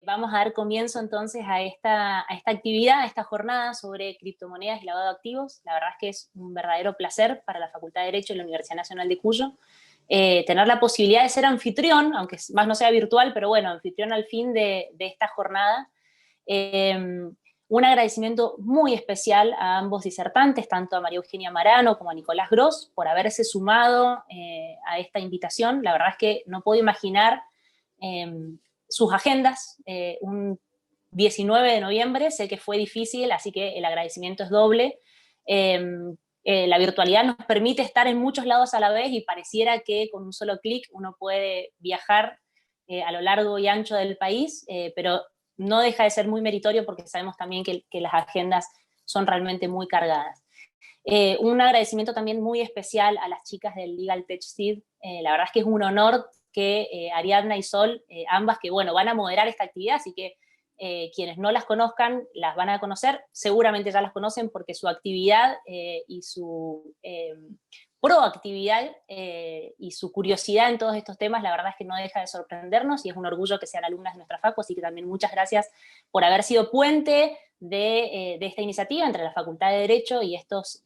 Vamos a dar comienzo entonces a esta actividad, a esta jornada sobre criptomonedas y lavado de activos. La verdad es que es un verdadero placer para la Facultad de Derecho de la Universidad Nacional de Cuyo tener la posibilidad de ser anfitrión, aunque más no sea virtual, pero bueno, anfitrión al fin de esta jornada. Un agradecimiento muy especial a ambos disertantes, tanto a María Eugenia Marano como a Nicolás Gross, por haberse sumado a esta invitación. La verdad es que no puedo imaginar sus agendas. Un 19 de noviembre, sé que fue difícil, así que el agradecimiento es doble. La virtualidad nos permite estar en muchos lados a la vez y pareciera que con un solo clic uno puede viajar a lo largo y ancho del país, pero no deja de ser muy meritorio porque sabemos también que las agendas son realmente muy cargadas. Un agradecimiento también muy especial a las chicas del Legal Tech Seed. La verdad es que es un honor que Ariadna y Sol, ambas que bueno, van a moderar esta actividad, así que quienes no las conozcan las van a conocer, seguramente ya las conocen porque su actividad y su proactividad y su curiosidad en todos estos temas, la verdad es que no deja de sorprendernos y es un orgullo que sean alumnas de nuestra facu, así que también muchas gracias por haber sido puente de esta iniciativa entre la Facultad de Derecho y estos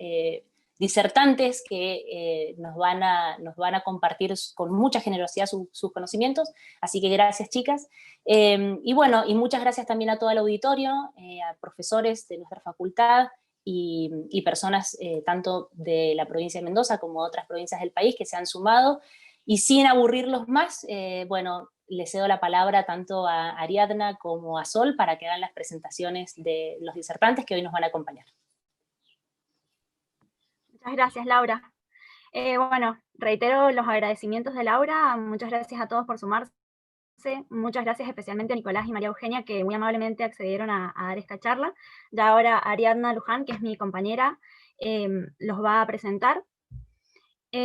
disertantes que nos van a compartir con mucha generosidad sus conocimientos, así que gracias chicas. Y bueno, y muchas gracias también a todo el auditorio, a profesores de nuestra facultad y personas tanto de la provincia de Mendoza como de otras provincias del país que se han sumado, y sin aburrirlos más, bueno, le cedo la palabra tanto a Ariadna como a Sol para que hagan las presentaciones de los disertantes que hoy nos van a acompañar. Muchas gracias, Laura. Bueno, reitero los agradecimientos de Laura, muchas gracias a todos por sumarse, muchas gracias especialmente a Nicolás y María Eugenia que muy amablemente accedieron a dar esta charla. Ya ahora Ariadna Luján, que es mi compañera, los va a presentar.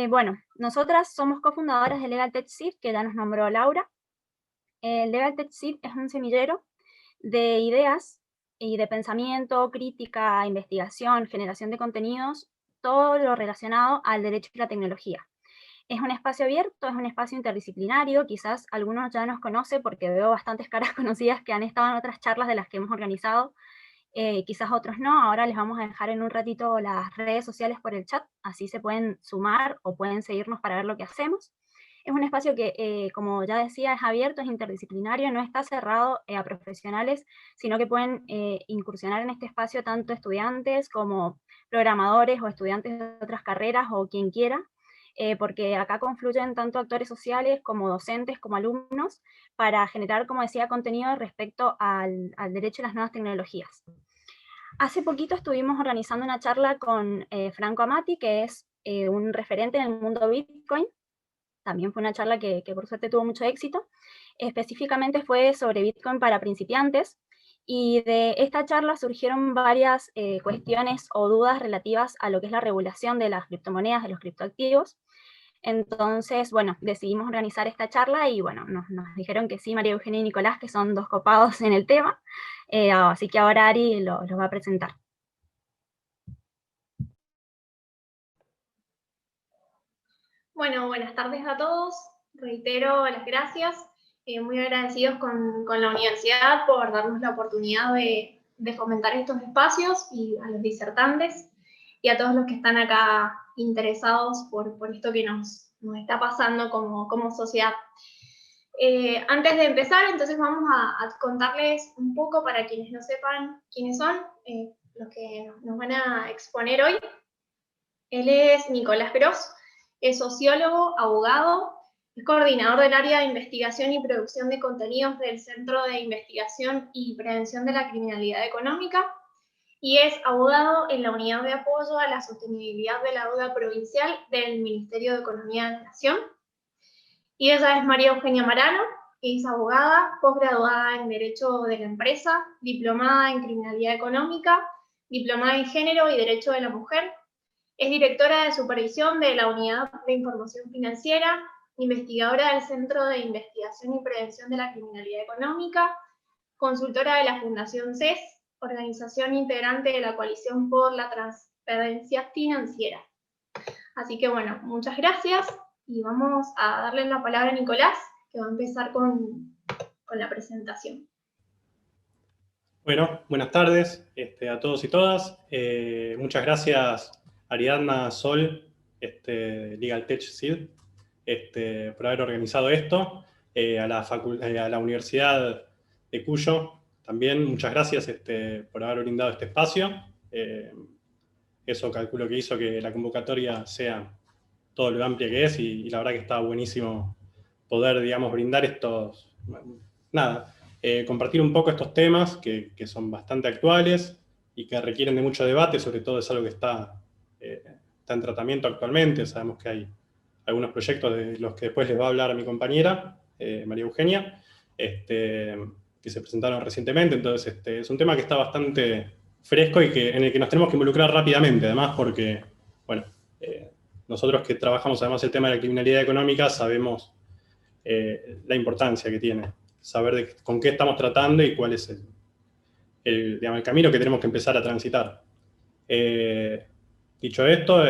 Bueno, nosotras somos cofundadoras de Legal Tech Seed, que ya nos nombró Laura. Legal Tech Seed es un semillero de ideas y de pensamiento, crítica, investigación, generación de contenidos, todo lo relacionado al derecho y la tecnología. Es un espacio abierto, es un espacio interdisciplinario, quizás algunos ya nos conocen porque veo bastantes caras conocidas que han estado en otras charlas de las que hemos organizado, quizás otros no. Ahora les vamos a dejar en un ratito las redes sociales por el chat, así se pueden sumar o pueden seguirnos para ver lo que hacemos. Es un espacio que, como ya decía, es abierto, es interdisciplinario, no está cerrado a profesionales, sino que pueden incursionar en este espacio tanto estudiantes como programadores o estudiantes de otras carreras o quien quiera, porque acá confluyen tanto actores sociales como docentes como alumnos para generar, como decía, contenido respecto al derecho a las nuevas tecnologías. Hace poquito estuvimos organizando una charla con Franco Amati, que es un referente en el mundo Bitcoin. También fue una charla que por suerte tuvo mucho éxito. Específicamente fue sobre Bitcoin para principiantes, y de esta charla surgieron varias cuestiones o dudas relativas a lo que es la regulación de las criptomonedas, de los criptoactivos. Entonces, bueno, decidimos organizar esta charla y bueno, nos dijeron que sí, María Eugenia y Nicolás, que son dos copados en el tema, así que ahora Ari los va a presentar. Bueno, buenas tardes a todos. Reitero las gracias. Muy agradecidos con la universidad por darnos la oportunidad de fomentar estos espacios, y a los disertantes y a todos los que están acá interesados por esto que nos está pasando como sociedad. Antes de empezar, entonces vamos a contarles un poco para quienes no sepan quiénes son los que nos van a exponer hoy. Él es Nicolás Gross, es sociólogo, abogado, es coordinador del área de investigación y producción de contenidos del Centro de Investigación y Prevención de la Criminalidad Económica, y es abogado en la Unidad de Apoyo a la Sostenibilidad de la Deuda Provincial del Ministerio de Economía de la Nación. Y ella es María Eugenia Marano, es abogada, posgraduada en Derecho de la Empresa, diplomada en Criminalidad Económica, diplomada en Género y Derecho de la Mujer. Es directora de supervisión de la Unidad de Información Financiera, investigadora del Centro de Investigación y Prevención de la Criminalidad Económica, consultora de la Fundación CES, organización integrante de la Coalición por la Transparencia Financiera. Así que bueno, muchas gracias y vamos a darle la palabra a Nicolás, que va a empezar con la presentación. Bueno, buenas tardes a todos y todas. Muchas gracias Ariadna Sol, Legal Tech SID, por haber organizado esto. A la Universidad de Cuyo también muchas gracias por haber brindado este espacio. Eso calculo que hizo que la convocatoria sea todo lo amplia que es y la verdad que está buenísimo poder, digamos, brindar estos... Nada, compartir un poco estos temas que son bastante actuales y que requieren de mucho debate, sobre todo es algo que está en tratamiento actualmente. Sabemos que hay algunos proyectos de los que después les va a hablar a mi compañera, María Eugenia, que se presentaron recientemente. Entonces es un tema que está bastante fresco y en el que nos tenemos que involucrar rápidamente, además porque, bueno, nosotros que trabajamos además el tema de la criminalidad económica sabemos la importancia que tiene saber con qué estamos tratando y cuál es digamos, el camino que tenemos que empezar a transitar. Dicho esto,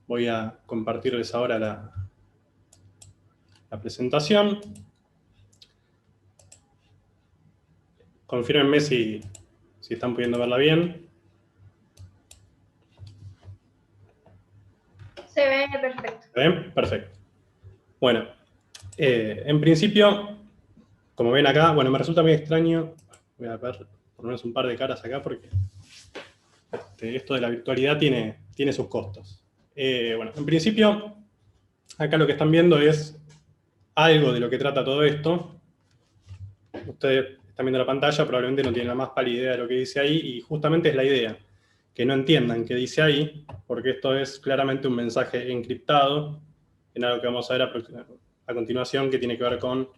voy a compartirles ahora la presentación. Confírmenme si están pudiendo verla bien. Se ve perfecto. ¿Se ven? Perfecto. Bueno, en principio, como ven acá, bueno, me resulta muy extraño, voy a ver por lo menos un par de caras acá porque esto de la virtualidad tiene sus costos. Bueno, en principio, acá lo que están viendo es algo de lo que trata todo esto. Ustedes están viendo la pantalla, probablemente no tienen la más pálida idea de lo que dice ahí, y justamente es la idea, que no entiendan qué dice ahí, porque esto es claramente un mensaje encriptado, en algo que vamos a ver a continuación, que tiene que ver con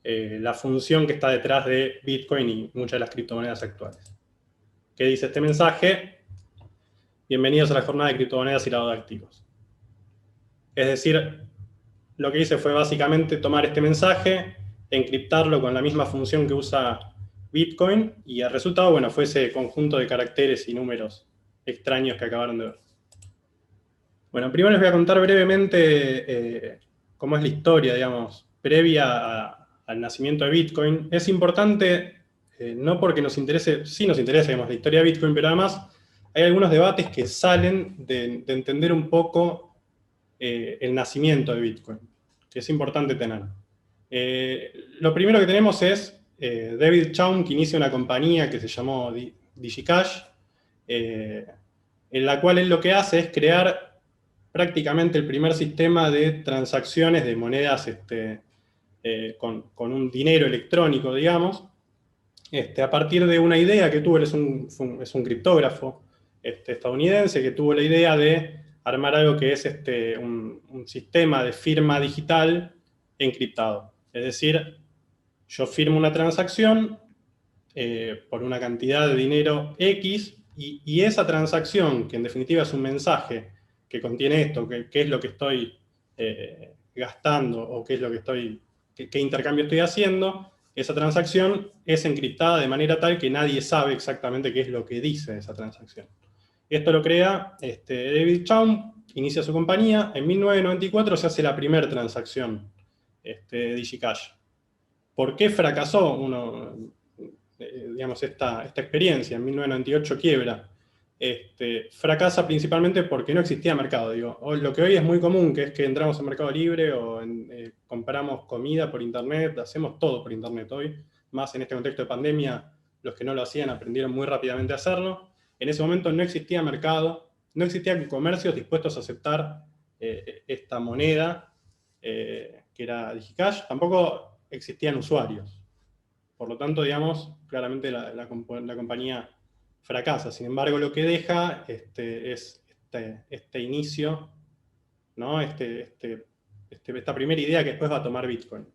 la función que está detrás de Bitcoin y muchas de las criptomonedas actuales. ¿Qué dice este mensaje? Bienvenidos a la jornada de criptomonedas y lavado de activos. Es decir, lo que hice fue básicamente tomar este mensaje, encriptarlo con la misma función que usa Bitcoin, y el resultado, bueno, fue ese conjunto de caracteres y números extraños que acabaron de ver. Bueno, primero les voy a contar brevemente cómo es la historia, digamos, previa al nacimiento de Bitcoin. Es importante, no porque nos interese, sí nos interesa, digamos, la historia de Bitcoin, pero además hay algunos debates que salen de entender un poco el nacimiento de Bitcoin, que es importante tener. Lo primero que tenemos es David Chaum, que inicia una compañía que se llamó DigiCash, en la cual él lo que hace es crear prácticamente el primer sistema de transacciones de monedas con un dinero electrónico, digamos, a partir de una idea que tuvo. Él es un criptógrafo estadounidense que tuvo la idea de armar algo que es un sistema de firma digital encriptado. Es decir, yo firmo una transacción por una cantidad de dinero X, y esa transacción, que en definitiva es un mensaje que contiene esto, qué es lo que estoy gastando o qué es lo que qué intercambio estoy haciendo, esa transacción es encriptada de manera tal que nadie sabe exactamente qué es lo que dice esa transacción. Esto lo crea David Chaum, inicia su compañía. En 1994 se hace la primera transacción de DigiCash. ¿Por qué fracasó digamos, esta experiencia? En 1998 quiebra. Fracasa principalmente porque no existía mercado. Digo, lo que hoy es muy común, que es que entramos en Mercado Libre o compramos comida por internet, hacemos todo por internet hoy, más en este contexto de pandemia. Los que no lo hacían aprendieron muy rápidamente a hacerlo. En ese momento no existía mercado, no existían comercios dispuestos a aceptar esta moneda, que era DigiCash. Tampoco existían usuarios. Por lo tanto, digamos, claramente la compañía fracasa. Sin embargo, lo que deja es este inicio, ¿no? Esta primera idea que después va a tomar Bitcoin,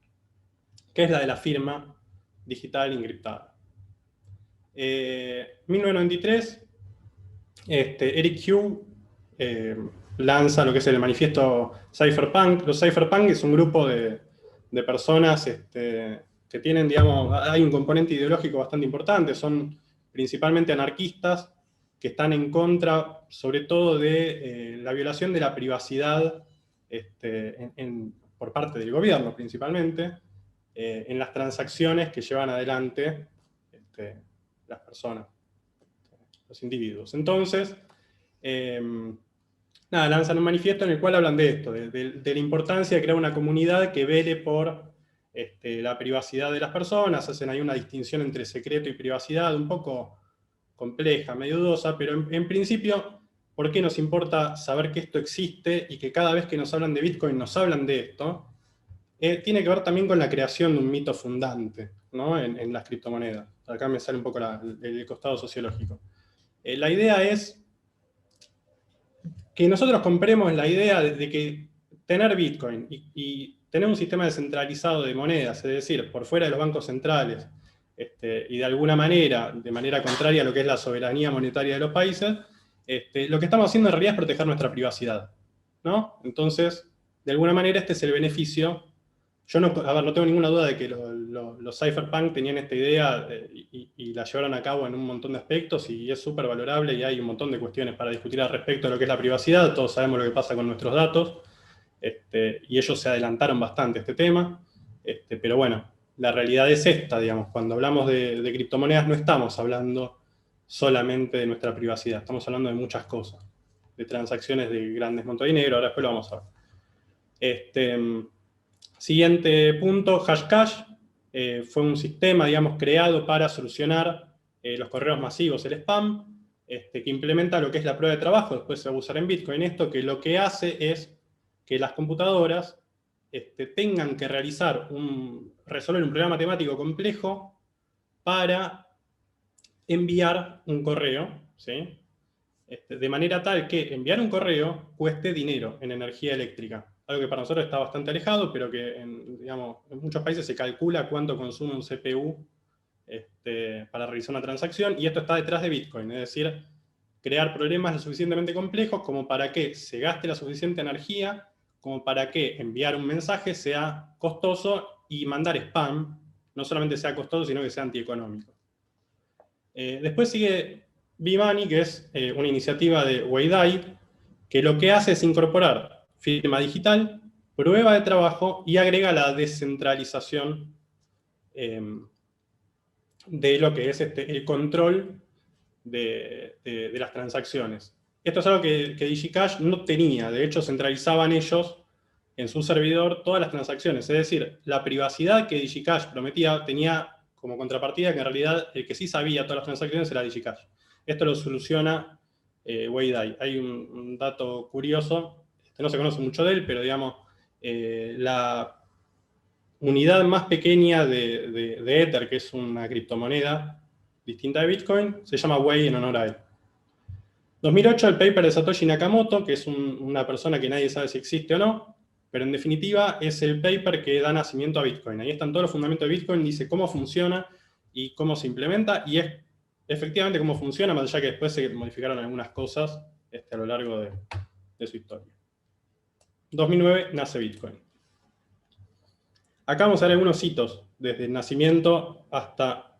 que es la de la firma digital encriptada. 1993, Eric Hu lanza lo que es el manifiesto Cypherpunk. Los Cypherpunk es un grupo de personas que tienen, digamos, hay un componente ideológico bastante importante. Son principalmente anarquistas que están en contra, sobre todo, de la violación de la privacidad por parte del gobierno, principalmente, en las transacciones que llevan adelante las personas, los individuos. Entonces, nada, lanzan un manifiesto en el cual hablan de esto, de la importancia de crear una comunidad que vele por la privacidad de las personas. Hacen ahí una distinción entre secreto y privacidad, un poco compleja, medio dudosa, pero en principio, ¿por qué nos importa saber que esto existe y que cada vez que nos hablan de Bitcoin nos hablan de esto? Tiene que ver también con la creación de un mito fundante, ¿no? en las criptomonedas. Acá me sale un poco el costado sociológico. La idea es que nosotros compremos la idea de que tener Bitcoin y tener un sistema descentralizado de monedas, es decir, por fuera de los bancos centrales, y de alguna manera, de manera contraria a lo que es la soberanía monetaria de los países, lo que estamos haciendo en realidad es proteger nuestra privacidad, ¿no? Entonces, de alguna manera este es el beneficio. Yo no tengo ninguna duda de que los cypherpunk tenían esta idea y la llevaron a cabo en un montón de aspectos, y es súper valorable, y hay un montón de cuestiones para discutir al respecto de lo que es la privacidad. Todos sabemos lo que pasa con nuestros datos, y ellos se adelantaron bastante a este tema, pero bueno, la realidad es esta, digamos. Cuando hablamos de criptomonedas no estamos hablando solamente de nuestra privacidad, estamos hablando de muchas cosas, de transacciones de grandes montos de dinero. Ahora después lo vamos a ver. Siguiente punto, Hashcash. Fue un sistema, digamos, creado para solucionar los correos masivos, el spam, que implementa lo que es la prueba de trabajo. Después se va a usar en Bitcoin esto, que lo que hace es que las computadoras tengan que resolver un problema matemático complejo para enviar un correo, ¿sí? De manera tal que enviar un correo cueste dinero en energía eléctrica. Algo que para nosotros está bastante alejado, pero que en muchos países se calcula cuánto consume un CPU para realizar una transacción, y esto está detrás de Bitcoin, es decir, crear problemas lo suficientemente complejos como para que se gaste la suficiente energía, como para que enviar un mensaje sea costoso y mandar spam no solamente sea costoso, sino que sea antieconómico. Después sigue B-Money, que es una iniciativa de Weidai, que lo que hace es incorporar firma digital, prueba de trabajo, y agrega la descentralización de lo que es el control de las transacciones. Esto es algo que DigiCash no tenía. De hecho, centralizaban ellos en su servidor todas las transacciones. Es decir, la privacidad que DigiCash prometía tenía como contrapartida que en realidad el que sí sabía todas las transacciones era DigiCash. Esto lo soluciona Weidai. Hay un dato curioso. No se conoce mucho de él, pero digamos, la unidad más pequeña de Ether, que es una criptomoneda distinta de Bitcoin, se llama Wei en honor a él. 2008, el paper de Satoshi Nakamoto, que es una persona que nadie sabe si existe o no, pero en definitiva es el paper que da nacimiento a Bitcoin. Ahí están todos los fundamentos de Bitcoin, dice cómo funciona y cómo se implementa, y es efectivamente cómo funciona, más allá que después se modificaron algunas cosas a lo largo de su historia. 2009 nace Bitcoin. Acá vamos a ver algunos hitos, desde el nacimiento hasta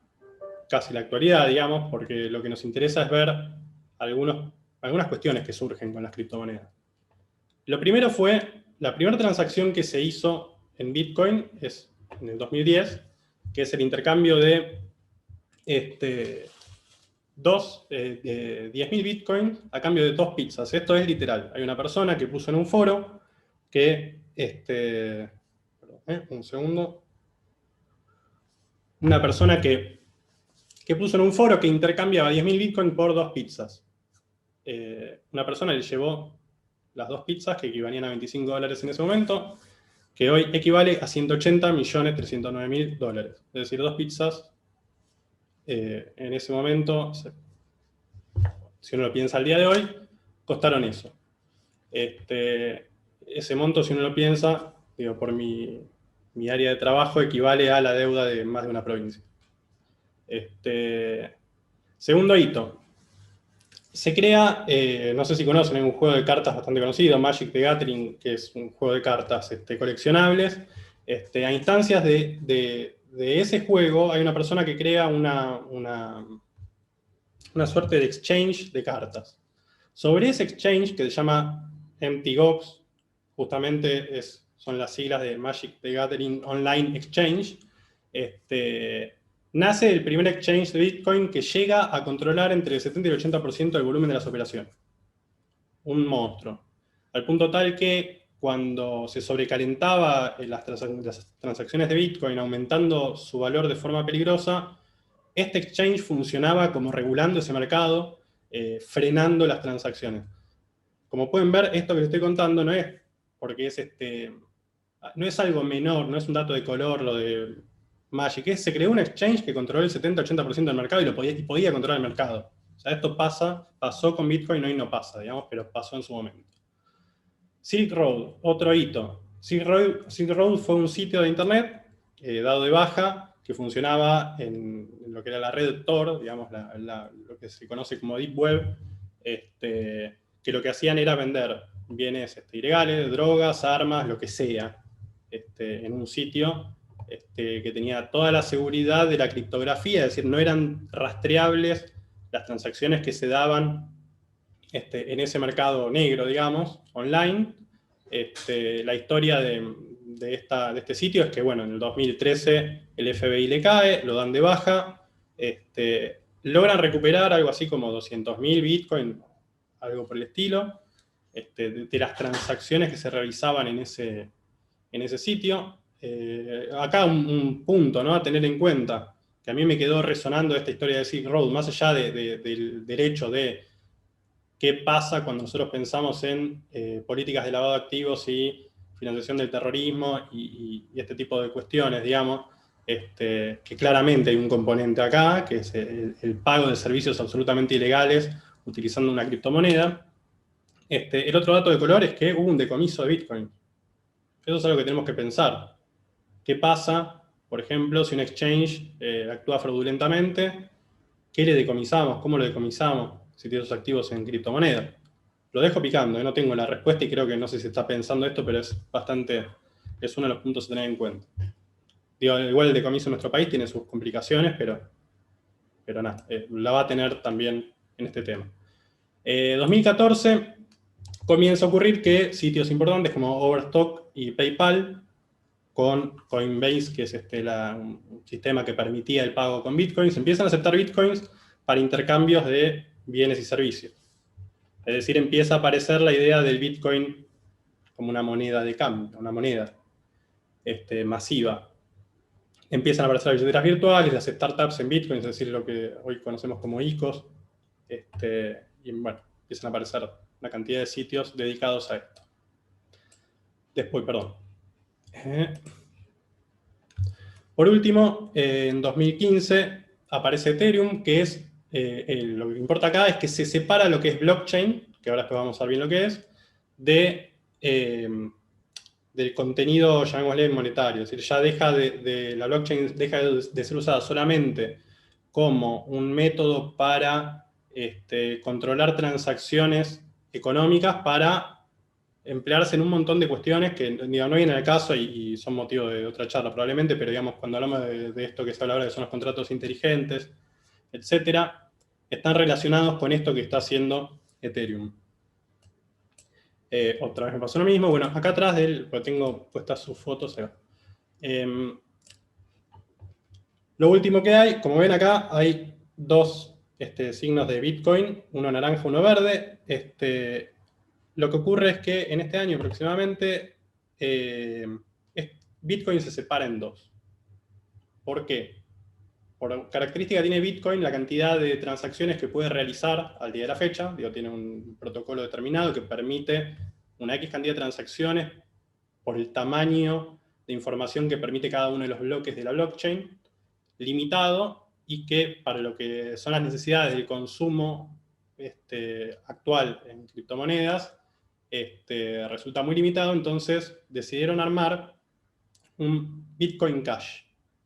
casi la actualidad, digamos, porque lo que nos interesa es ver algunas cuestiones que surgen con las criptomonedas. Lo primero fue, la primera transacción que se hizo en Bitcoin es en el 2010, que es el intercambio de 10.000 Bitcoin a cambio de 2 pizzas. Esto es literal. Hay una persona que puso en un foro que, un segundo, una persona que puso en un foro que intercambiaba 10.000 Bitcoin por 2 pizzas. Una persona le llevó las 2 pizzas, que equivalían a $25 en ese momento, que hoy equivale a $180.309.000. Es decir, 2 pizzas en ese momento, si uno lo piensa al día de hoy, costaron eso. Ese monto, si uno lo piensa, digo, por mi área de trabajo, equivale a la deuda de más de una provincia. Segundo hito. Se crea, no sé si conocen, hay un juego de cartas bastante conocido, Magic the Gathering, que es un juego de cartas coleccionables. A instancias de ese juego hay una persona que crea una suerte de exchange de cartas. Sobre ese exchange, que se llama MTGOX, justamente son las siglas de Magic the Gathering Online Exchange, nace el primer exchange de Bitcoin que llega a controlar entre el 70 y el 80% del volumen de las operaciones. Un monstruo. Al punto tal que cuando se sobrecalentaba las transacciones de Bitcoin, aumentando su valor de forma peligrosa, este exchange funcionaba como regulando ese mercado, frenando las transacciones. Como pueden ver, esto que les estoy contando no es porque no es algo menor, no es un dato de color lo de Magic, se creó un exchange que controló el 70-80% del mercado y podía controlar el mercado. O sea, esto pasó con Bitcoin, hoy no pasa, digamos, pero pasó en su momento. Silk Road, otro hito. Silk Road fue un sitio de internet dado de baja que funcionaba en lo que era la red Tor, digamos, lo que se conoce como Deep Web, que lo que hacían era vender bienes ilegales, drogas, armas, lo que sea, en un sitio que tenía toda la seguridad de la criptografía, es decir, no eran rastreables las transacciones que se daban en ese mercado negro, digamos, online. La historia de este sitio es que, bueno, en el 2013 el FBI le cae, lo dan de baja, logran recuperar algo así como 200.000 Bitcoin, algo por el estilo, de las transacciones que se realizaban en ese sitio. Acá un punto, ¿no?, a tener en cuenta, que a mí me quedó resonando esta historia de Silk Road, más allá del derecho de qué pasa cuando nosotros pensamos en políticas de lavado de activos y financiación del terrorismo y este tipo de cuestiones, digamos, que claramente hay un componente acá, que es el pago de servicios absolutamente ilegales utilizando una criptomoneda. El otro dato de color es que hubo un decomiso de Bitcoin. Eso es algo que tenemos que pensar. ¿Qué pasa, por ejemplo, si un exchange actúa fraudulentamente? ¿Qué le decomisamos? ¿Cómo lo decomisamos si tiene sus activos en criptomonedas? Lo dejo picando, no tengo la respuesta y creo que no sé si está pensando esto, pero es uno de los puntos a tener en cuenta. Digo, igual el decomiso en nuestro país tiene sus complicaciones, pero nada, la va a tener también en este tema. 2014 comienza a ocurrir que sitios importantes como Overstock y PayPal, con Coinbase, que es un sistema que permitía el pago con bitcoins, empiezan a aceptar bitcoins para intercambios de bienes y servicios. Es decir, empieza a aparecer la idea del bitcoin como una moneda de cambio, una moneda masiva. Empiezan a aparecer las billeteras virtuales, las startups en bitcoins, es decir, lo que hoy conocemos como ICOs, y bueno, empiezan a aparecer una cantidad de sitios dedicados a esto. Después, perdón. Por último, en 2015 aparece Ethereum, que es, lo que importa acá es que se separa lo que es blockchain, que ahora después vamos a ver bien lo que es, del contenido, llamémosle, monetario. Es decir, ya la blockchain deja de ser usada solamente como un método para controlar transacciones económicas, para emplearse en un montón de cuestiones que no vienen al caso y son motivo de otra charla probablemente, pero digamos, cuando hablamos de esto que se habla ahora, que son los contratos inteligentes, etcétera, están relacionados con esto que está haciendo Ethereum. Otra vez me pasó lo mismo. Bueno, acá atrás de él, porque tengo puestas sus fotos. Lo último que hay, como ven acá, hay dos signos de Bitcoin, uno naranja, uno verde. Lo que ocurre es que en este año aproximadamente Bitcoin se separa en dos. ¿Por qué? Por característica tiene Bitcoin la cantidad de transacciones que puede realizar al día de la fecha. Digo, tiene un protocolo determinado que permite una X cantidad de transacciones por el tamaño de información que permite cada uno de los bloques de la blockchain, limitado, y que para lo que son las necesidades del consumo actual en criptomonedas, resulta muy limitado. Entonces decidieron armar un Bitcoin Cash.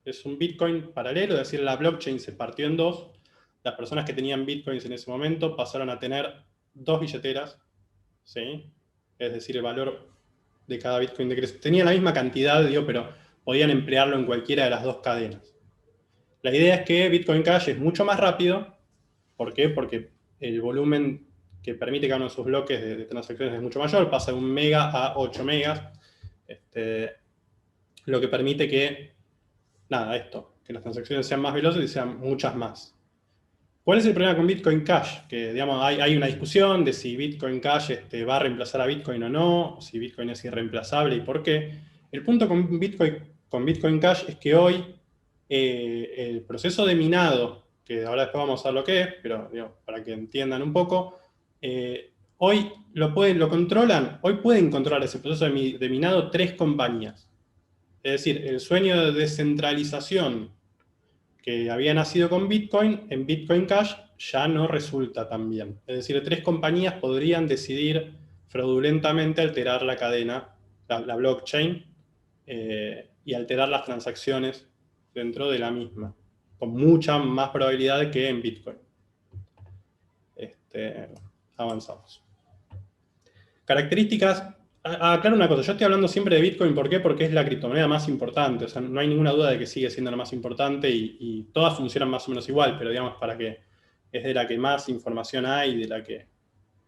Es un Bitcoin paralelo, es decir, la blockchain se partió en dos. Las personas que tenían Bitcoins en ese momento pasaron a tener dos billeteras, ¿sí? Es decir, el valor de cada Bitcoin decrece. Tenía la misma cantidad, pero podían emplearlo en cualquiera de las dos cadenas. La idea es que Bitcoin Cash es mucho más rápido. ¿Por qué? Porque el volumen que permite cada uno de sus bloques de transacciones es mucho mayor, pasa de 1 mega a 8 megas, lo que permite que que las transacciones sean más veloces y sean muchas más. ¿Cuál es el problema con Bitcoin Cash? Que, digamos, hay una discusión de si Bitcoin Cash va a reemplazar a Bitcoin o no, si Bitcoin es irreemplazable y por qué. El punto con Bitcoin Cash es que hoy el proceso de minado, que ahora después vamos a ver lo que es, pero digamos, para que entiendan un poco, hoy lo controlan, hoy pueden controlar ese proceso de minado 3 compañías. Es decir, el sueño de descentralización que había nacido con Bitcoin, en Bitcoin Cash ya no resulta tan bien. Es decir, 3 compañías podrían decidir fraudulentamente alterar la cadena, la blockchain, y alterar las transacciones dentro de la misma, con mucha más probabilidad que en Bitcoin. Avanzamos. Características. Aclaro una cosa, yo estoy hablando siempre de Bitcoin, ¿por qué? Porque es la criptomoneda más importante, o sea, no hay ninguna duda de que sigue siendo la más importante y todas funcionan más o menos igual, pero digamos, para que es de la que más información hay, de la que,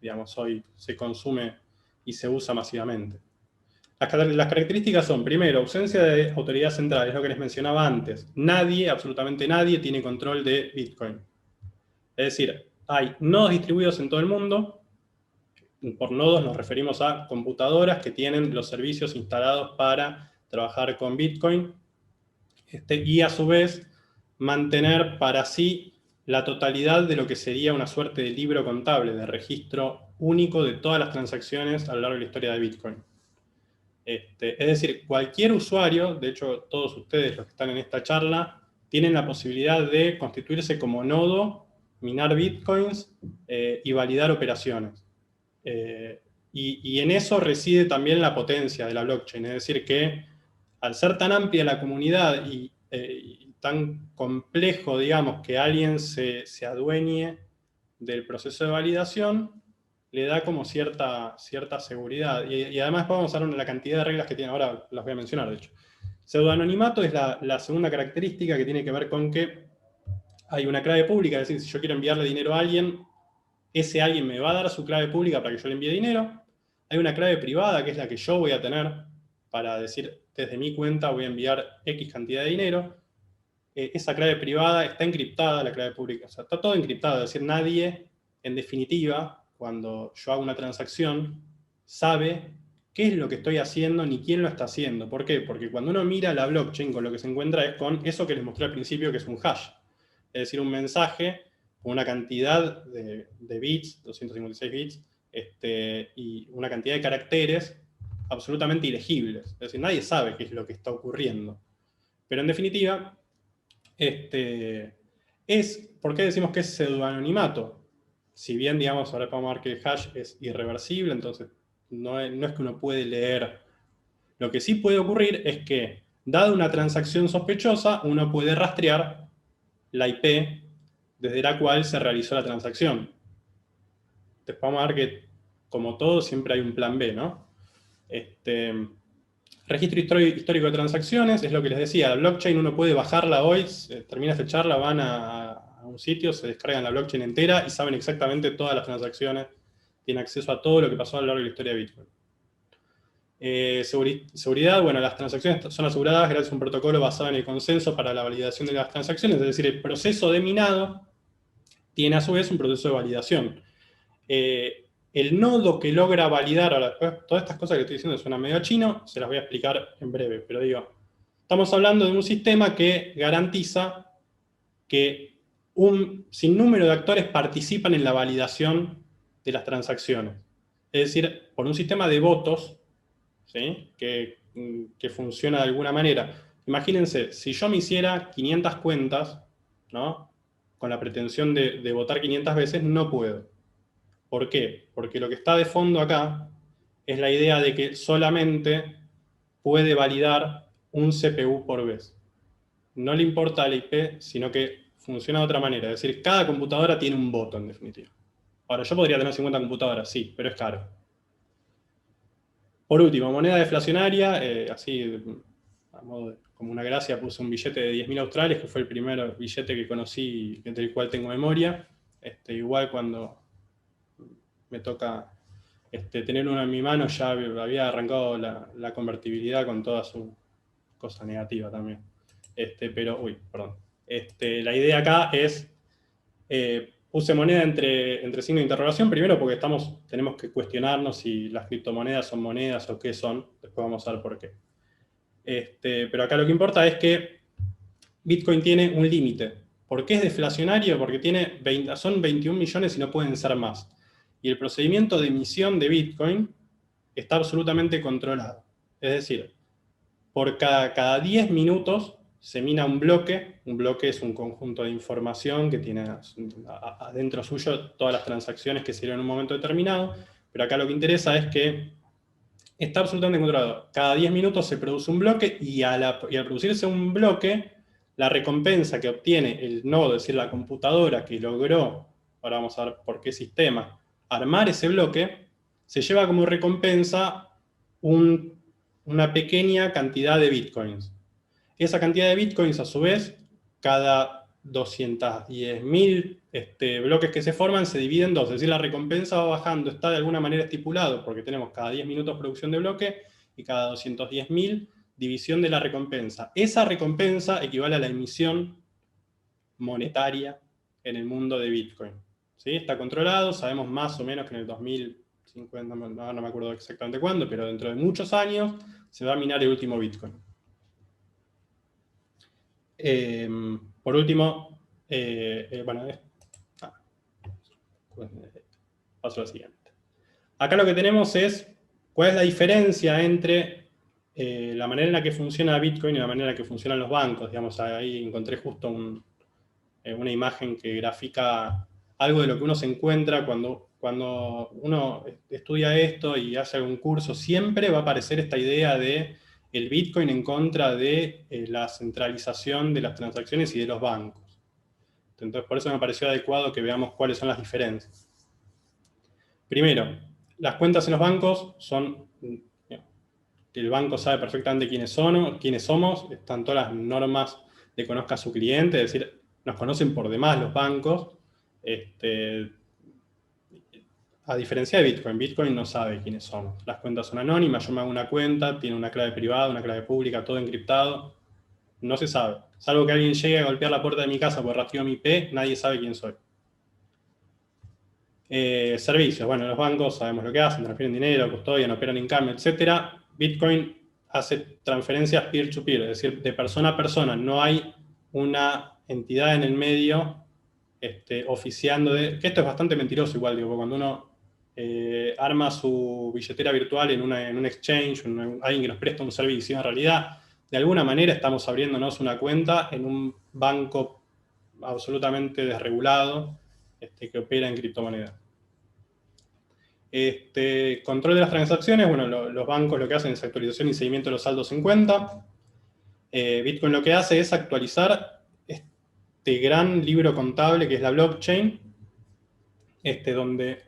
digamos, hoy se consume y se usa masivamente. Las características son, primero, ausencia de autoridad central, es lo que les mencionaba antes. Nadie, absolutamente nadie, tiene control de Bitcoin. Es decir, hay nodos distribuidos en todo el mundo. Por nodos nos referimos a computadoras que tienen los servicios instalados para trabajar con Bitcoin, y a su vez mantener para sí la totalidad de lo que sería una suerte de libro contable, de registro único de todas las transacciones a lo largo de la historia de Bitcoin. Es decir, cualquier usuario, de hecho todos ustedes los que están en esta charla, tienen la posibilidad de constituirse como nodo, minar Bitcoins y validar operaciones. Y en eso reside también la potencia de la blockchain, es decir, que al ser tan amplia la comunidad y tan complejo, digamos, que alguien se adueñe del proceso de validación, le da como cierta seguridad. Y además vamos a ver la cantidad de reglas que tiene, ahora las voy a mencionar, de hecho. Pseudoanonimato es la segunda característica que tiene que ver con que hay una clave pública, es decir, si yo quiero enviarle dinero a alguien, ese alguien me va a dar su clave pública para que yo le envíe dinero. Hay una clave privada, que es la que yo voy a tener para decir, desde mi cuenta voy a enviar X cantidad de dinero. Esa clave privada está encriptada, la clave pública, o sea, está todo encriptado, es decir, nadie, en definitiva, cuando yo hago una transacción, sabe qué es lo que estoy haciendo ni quién lo está haciendo. ¿Por qué? Porque cuando uno mira la blockchain, con lo que se encuentra es con eso que les mostré al principio, que es un hash. Es decir, un mensaje con una cantidad de bits, 256 bits, y una cantidad de caracteres absolutamente ilegibles. Es decir, nadie sabe qué es lo que está ocurriendo. Pero en definitiva, ¿por qué decimos que es pseudoanonimato? Si bien, digamos, ahora podemos ver que el hash es irreversible, entonces no es que uno puede leer. Lo que sí puede ocurrir es que, dada una transacción sospechosa, uno puede rastrear la IP desde la cual se realizó la transacción. Después vamos a ver que, como todo, siempre hay un plan B, ¿no? Registro histórico de transacciones, es lo que les decía, la blockchain uno puede bajarla hoy, termina esta charla, van a un sitio, se descargan la blockchain entera y saben exactamente todas las transacciones, tienen acceso a todo lo que pasó a lo largo de la historia de Bitcoin. Seguridad, bueno, las transacciones son aseguradas gracias a un protocolo basado en el consenso para la validación de las transacciones, es decir, el proceso de minado tiene a su vez un proceso de validación. El nodo que logra validar, ahora después, todas estas cosas que estoy diciendo suenan medio chino, se las voy a explicar en breve, pero digo, estamos hablando de un sistema que garantiza que un sinnúmero de actores participan en la validación de las transacciones. Es decir, por un sistema de votos, ¿sí? que funciona de alguna manera. Imagínense, si yo me hiciera 500 cuentas, ¿no? Con la pretensión de votar 500 veces, no puedo. ¿Por qué? Porque lo que está de fondo acá es la idea de que solamente puede validar un CPU por vez. No le importa la IP, sino que funciona de otra manera. Es decir, cada computadora tiene un voto, en definitiva. Ahora, yo podría tener 50 computadoras, sí, pero es caro. Por último, moneda deflacionaria, así, a modo como una gracia, puse un billete de 10.000 australes, que fue el primer billete que conocí, del cual tengo memoria. Igual cuando me toca tener uno en mi mano, ya había arrancado la convertibilidad con toda su cosa negativa también. Perdón. La idea acá es, puse moneda entre signo de interrogación, primero porque tenemos que cuestionarnos si las criptomonedas son monedas o qué son, después vamos a ver por qué. Pero acá lo que importa es que Bitcoin tiene un límite. ¿Por qué es deflacionario? Porque son 21 millones y no pueden ser más. Y el procedimiento de emisión de Bitcoin está absolutamente controlado. Es decir, por cada 10 minutos se mina un bloque. Un bloque es un conjunto de información que tiene adentro suyo todas las transacciones que se dieron en un momento determinado. Pero acá lo que interesa es que está absolutamente controlado. Cada 10 minutos se produce un bloque y al producirse un bloque, la recompensa que obtiene el nodo, es decir, la computadora que logró, ahora vamos a ver por qué sistema, armar ese bloque, se lleva como recompensa una pequeña cantidad de bitcoins. Esa cantidad de bitcoins, a su vez, cada 210.000 bloques que se forman se dividen en dos, es decir, la recompensa va bajando, está de alguna manera estipulado, porque tenemos cada 10 minutos producción de bloque y cada 210.000 división de la recompensa. Esa recompensa equivale a la emisión monetaria en el mundo de Bitcoin. ¿Sí? Está controlado, sabemos más o menos que en el 2050, no me acuerdo exactamente cuándo, pero dentro de muchos años se va a minar el último Bitcoin. Por último, paso a lo siguiente. Acá lo que tenemos es cuál es la diferencia entre la manera en la que funciona Bitcoin y la manera en la que funcionan los bancos. Digamos, ahí encontré justo una imagen que grafica algo de lo que uno se encuentra cuando uno estudia esto y hace algún curso. Siempre va a aparecer esta idea de el Bitcoin en contra de la centralización de las transacciones y de los bancos. Entonces, por eso me pareció adecuado que veamos cuáles son las diferencias. Primero, las cuentas en los bancos son... El banco sabe perfectamente quiénes somos, están todas las normas de conozca a su cliente, es decir, nos conocen por demás los bancos. A diferencia de Bitcoin, Bitcoin no sabe quiénes somos. Las cuentas son anónimas, yo me hago una cuenta, tiene una clave privada, una clave pública, todo encriptado. No se sabe. Salvo que alguien llegue a golpear la puerta de mi casa por rastreó mi IP, nadie sabe quién soy. Servicios. Bueno, los bancos sabemos lo que hacen, transfieren dinero, custodian, operan en cambio, etc. Bitcoin hace transferencias peer-to-peer, es decir, de persona a persona. No hay una entidad en el medio oficiando de... Que esto es bastante mentiroso igual, digo, cuando uno arma su billetera virtual en un exchange, alguien que nos presta un servicio, en realidad, de alguna manera estamos abriéndonos una cuenta en un banco absolutamente desregulado que opera en criptomonedas. Control de las transacciones, bueno, los bancos lo que hacen es actualización y seguimiento de los saldos en cuenta. Bitcoin lo que hace es actualizar este gran libro contable que es la blockchain, donde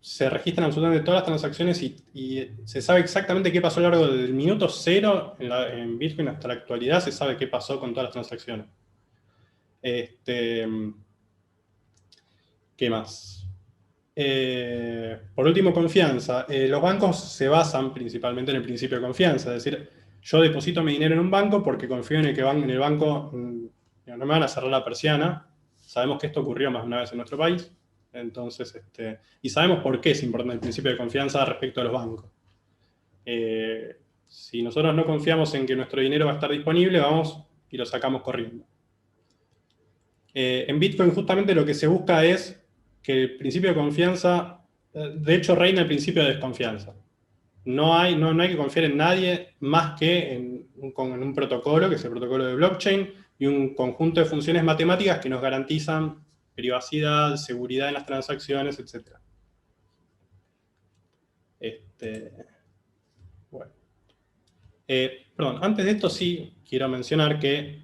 se registran absolutamente todas las transacciones y se sabe exactamente qué pasó a lo largo del minuto cero en Bitcoin hasta la actualidad, se sabe qué pasó con todas las transacciones. ¿Qué más? Por último, confianza. Los bancos se basan principalmente en el principio de confianza, es decir, yo deposito mi dinero en un banco porque confío en el banco no me van a cerrar la persiana. Sabemos que esto ocurrió más de una vez en nuestro país, entonces, y sabemos por qué es importante el principio de confianza respecto a los bancos. Si nosotros no confiamos en que nuestro dinero va a estar disponible, vamos y lo sacamos corriendo. En Bitcoin justamente lo que se busca es que el principio de confianza, de hecho reina el principio de desconfianza. No hay que confiar en nadie más que en un protocolo, que es el protocolo de blockchain, y un conjunto de funciones matemáticas que nos garantizan privacidad, seguridad en las transacciones, etc. Bueno. Perdón, antes de esto sí quiero mencionar que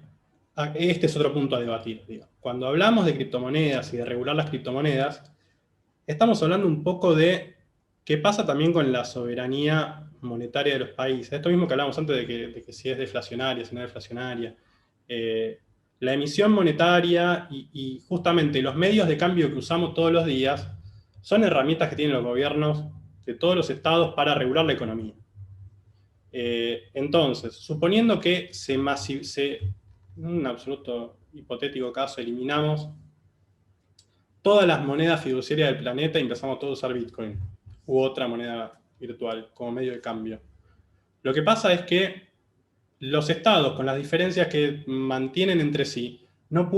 este es otro punto a debatir. Digo. Cuando hablamos de criptomonedas y de regular las criptomonedas, estamos hablando un poco de qué pasa también con la soberanía monetaria de los países. Esto mismo que hablamos antes de que si es deflacionaria, si no es deflacionaria. La emisión monetaria y justamente los medios de cambio que usamos todos los días son herramientas que tienen los gobiernos de todos los estados para regular la economía. Entonces, suponiendo que se un absoluto hipotético caso, eliminamos todas las monedas fiduciarias del planeta y empezamos todos a usar Bitcoin u otra moneda virtual como medio de cambio. Lo que pasa es que los estados, con las diferencias que mantienen entre sí, no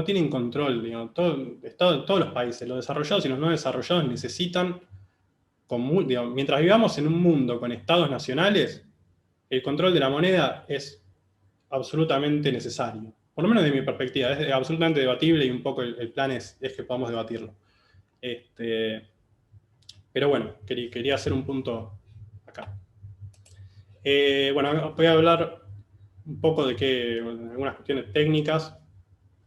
tienen control. Digamos, todos los países, los desarrollados y los no desarrollados, necesitan, mientras vivamos en un mundo con estados nacionales, el control de la moneda es absolutamente necesario. Por lo menos de mi perspectiva, es absolutamente debatible y un poco el plan es que podamos debatirlo. Pero bueno, quería hacer un punto acá. Bueno, voy a hablar un poco de algunas cuestiones técnicas.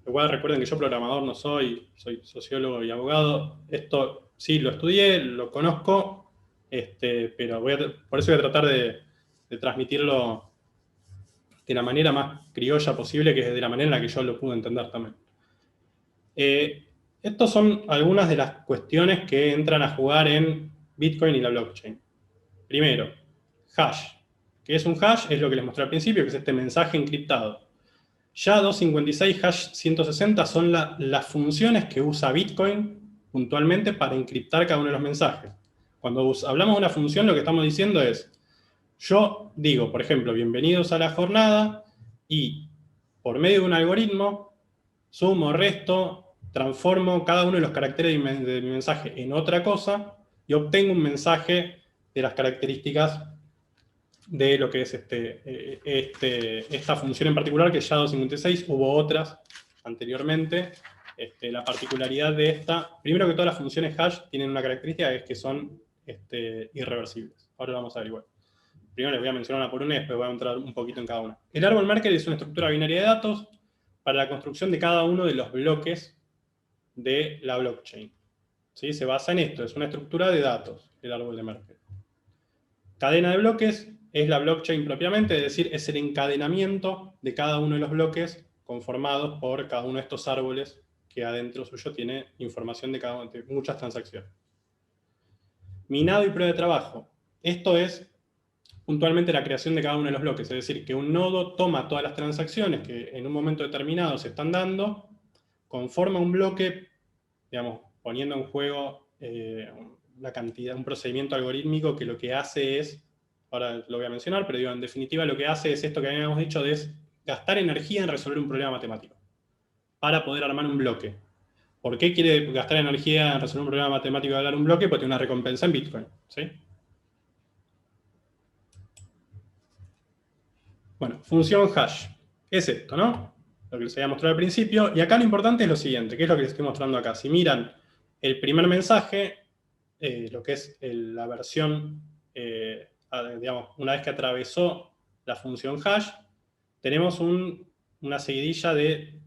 Igual recuerden que yo programador no soy sociólogo y abogado. Esto sí lo estudié, lo conozco, pero por eso voy a tratar de transmitirlo de la manera más criolla posible, que es de la manera en la que yo lo pude entender también. Estas son algunas de las cuestiones que entran a jugar en Bitcoin y la blockchain. Primero, hash. ¿Qué es un hash? Es lo que les mostré al principio, que es este mensaje encriptado. SHA-256, hash-160 son las funciones que usa Bitcoin puntualmente para encriptar cada uno de los mensajes. Cuando hablamos de una función, lo que estamos diciendo es, yo digo, por ejemplo, bienvenidos a la jornada, y por medio de un algoritmo, sumo, resto, transformo cada uno de los caracteres de mi mensaje en otra cosa, y obtengo un mensaje de las características de lo que es esta función en particular, que es SHA-256, hubo otras anteriormente. La particularidad de esta, primero que todas las funciones hash tienen una característica, es que son irreversibles. Ahora lo vamos a ver igual. Primero les voy a mencionar una por una y después voy a entrar un poquito en cada una. El árbol Merkle es una estructura binaria de datos para la construcción de cada uno de los bloques de la blockchain. ¿Sí? Se basa en esto, es una estructura de datos, el árbol de Merkle. Cadena de bloques es la blockchain propiamente, es decir, es el encadenamiento de cada uno de los bloques conformados por cada uno de estos árboles que adentro suyo tiene información de muchas transacciones. Minado y prueba de trabajo. Esto es puntualmente la creación de cada uno de los bloques, es decir, que un nodo toma todas las transacciones que en un momento determinado se están dando, conforma un bloque, digamos, poniendo en juego un procedimiento algorítmico que lo que hace es, ahora lo voy a mencionar, pero digo, en definitiva lo que hace es esto que habíamos dicho, es gastar energía en resolver un problema matemático, para poder armar un bloque. ¿Por qué quiere gastar energía en resolver un problema matemático de armar un bloque? Porque tiene una recompensa en Bitcoin, ¿sí? Bueno, función hash. Es esto, ¿no? Lo que les había mostrado al principio. Y acá lo importante es lo siguiente, que es lo que les estoy mostrando acá. Si miran el primer mensaje, lo que es la versión, digamos, una vez que atravesó la función hash, tenemos una seguidilla de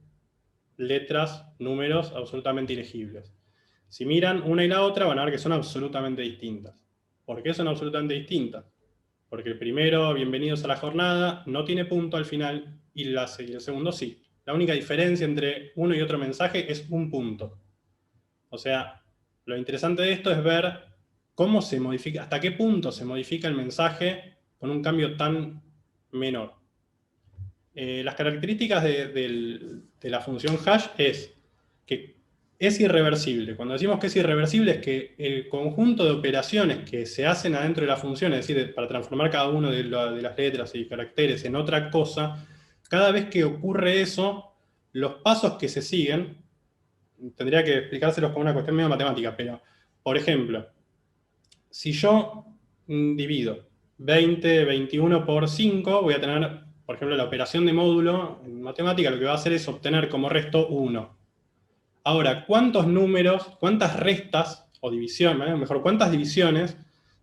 letras, números absolutamente ilegibles. Si miran una y la otra, van a ver que son absolutamente distintas. ¿Por qué son absolutamente distintas? Porque el primero, bienvenidos a la jornada, no tiene punto al final, y el segundo sí. La única diferencia entre uno y otro mensaje es un punto. O sea, lo interesante de esto es ver cómo se modifica, hasta qué punto se modifica el mensaje con un cambio tan menor. Las características de la función hash es que es irreversible. Cuando decimos que es irreversible es que el conjunto de operaciones que se hacen adentro de la función, es decir, para transformar cada uno de las letras y caracteres en otra cosa, cada vez que ocurre eso, los pasos que se siguen, tendría que explicárselos como una cuestión medio matemática, pero, por ejemplo, si yo divido 21 por 5, voy a tener, por ejemplo, la operación de módulo en matemática, lo que va a hacer es obtener como resto 1. Ahora, ¿cuántos números, cuántas restas, o divisiones, mejor, cuántas divisiones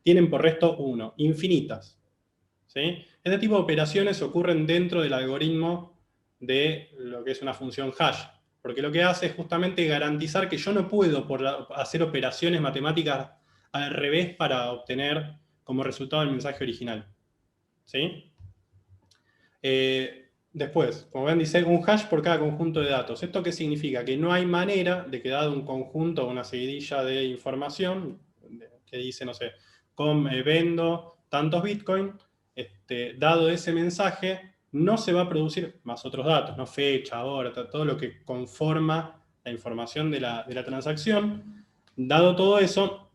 tienen por resto 1? Infinitas. ¿Sí? Este tipo de operaciones ocurren dentro del algoritmo de lo que es una función hash, porque lo que hace es justamente garantizar que yo no puedo hacer operaciones matemáticas al revés para obtener como resultado el mensaje original. ¿Sí? Después, como ven, dice un hash por cada conjunto de datos. ¿Esto qué significa? Que no hay manera de que dado un conjunto o una seguidilla de información que dice, no sé, vendo tantos Bitcoin, dado ese mensaje, no se va a producir más otros datos, ¿no? Fecha, hora, todo lo que conforma la información de la transacción. Dado todo eso,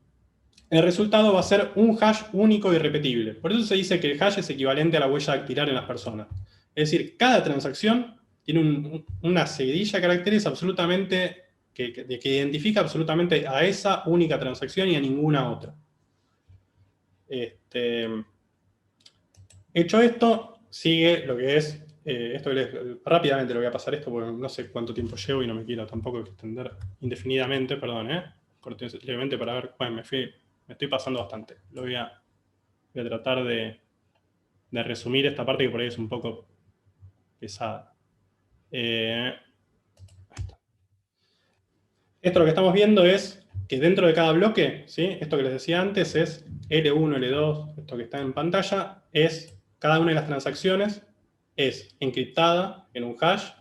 el resultado va a ser un hash único y repetible. Por eso se dice que el hash es equivalente a la huella dactilar en las personas. Es decir, cada transacción tiene una seguidilla de caracteres absolutamente que identifica absolutamente a esa única transacción y a ninguna otra. Hecho esto, sigue lo que es, rápidamente lo voy a pasar esto porque no sé cuánto tiempo llevo y no me quiero tampoco extender indefinidamente, perdón, corté levemente para ver, bueno, me estoy pasando bastante. Voy a tratar de resumir esta parte que por ahí es un poco pesada. Esto lo que estamos viendo es que dentro de cada bloque, ¿sí? Esto que les decía antes es L1, L2, esto que está en pantalla, es cada una de las transacciones es encriptada en un hash,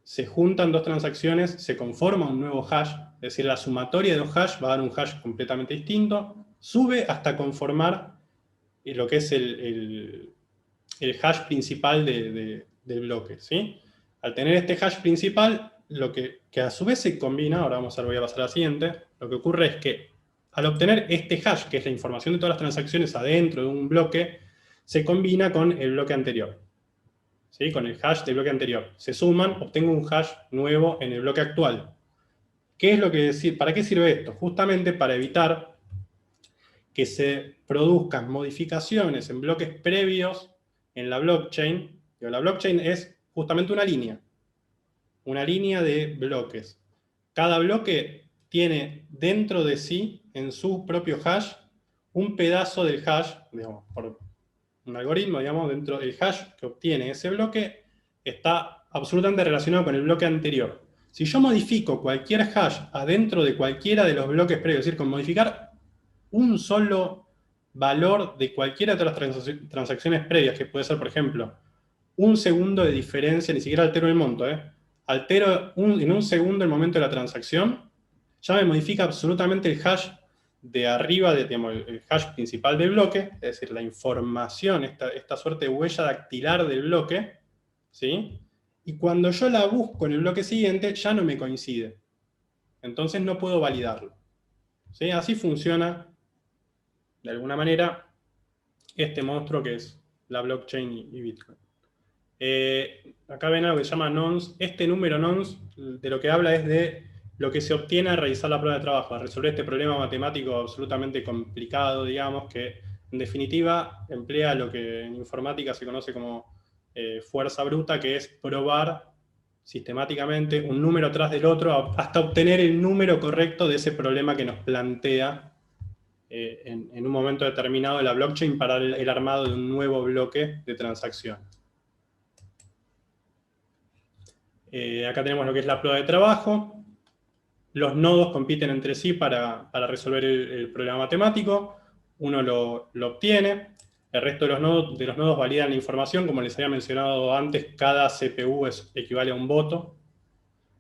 se juntan dos transacciones, se conforma un nuevo hash, es decir, la sumatoria de dos hash va a dar un hash completamente distinto, sube hasta conformar lo que es el hash principal del bloque, ¿sí? Al tener este hash principal, lo que a su vez se combina, ahora voy a pasar a la siguiente, lo que ocurre es que al obtener este hash, que es la información de todas las transacciones adentro de un bloque, se combina con el bloque anterior, ¿sí? Con el hash del bloque anterior. Se suman, obtengo un hash nuevo en el bloque actual. ¿Para qué sirve esto? Justamente para evitar que se produzcan modificaciones en bloques previos en la blockchain. La blockchain es justamente una línea de bloques. Cada bloque tiene dentro de sí, en su propio hash, un pedazo del hash, digamos, por un algoritmo, digamos, dentro del hash que obtiene ese bloque, está absolutamente relacionado con el bloque anterior. Si yo modifico cualquier hash adentro de cualquiera de los bloques previos, es decir, con modificar un solo valor de cualquiera de las transacciones previas, que puede ser, por ejemplo, un segundo de diferencia, ni siquiera altero el monto, altero en un segundo el momento de la transacción, ya me modifica absolutamente el hash de arriba, digamos, el hash principal del bloque, es decir, la información, esta suerte de huella dactilar del bloque, ¿sí? Y cuando yo la busco en el bloque siguiente, ya no me coincide. Entonces no puedo validarlo. ¿Sí? Así funciona, de alguna manera, este monstruo que es la blockchain y Bitcoin. Acá ven algo que se llama nonce. Este número nonce de lo que habla es de lo que se obtiene al realizar la prueba de trabajo, a resolver este problema matemático absolutamente complicado, digamos, que en definitiva emplea lo que en informática se conoce como fuerza bruta, que es probar sistemáticamente un número tras del otro hasta obtener el número correcto de ese problema que nos plantea en un momento determinado la blockchain para el armado de un nuevo bloque de transacciones. Acá tenemos lo que es la prueba de trabajo. Los nodos compiten entre sí para resolver el problema matemático. Uno lo obtiene. El resto de los nodos validan la información. Como les había mencionado antes, cada CPU equivale a un voto.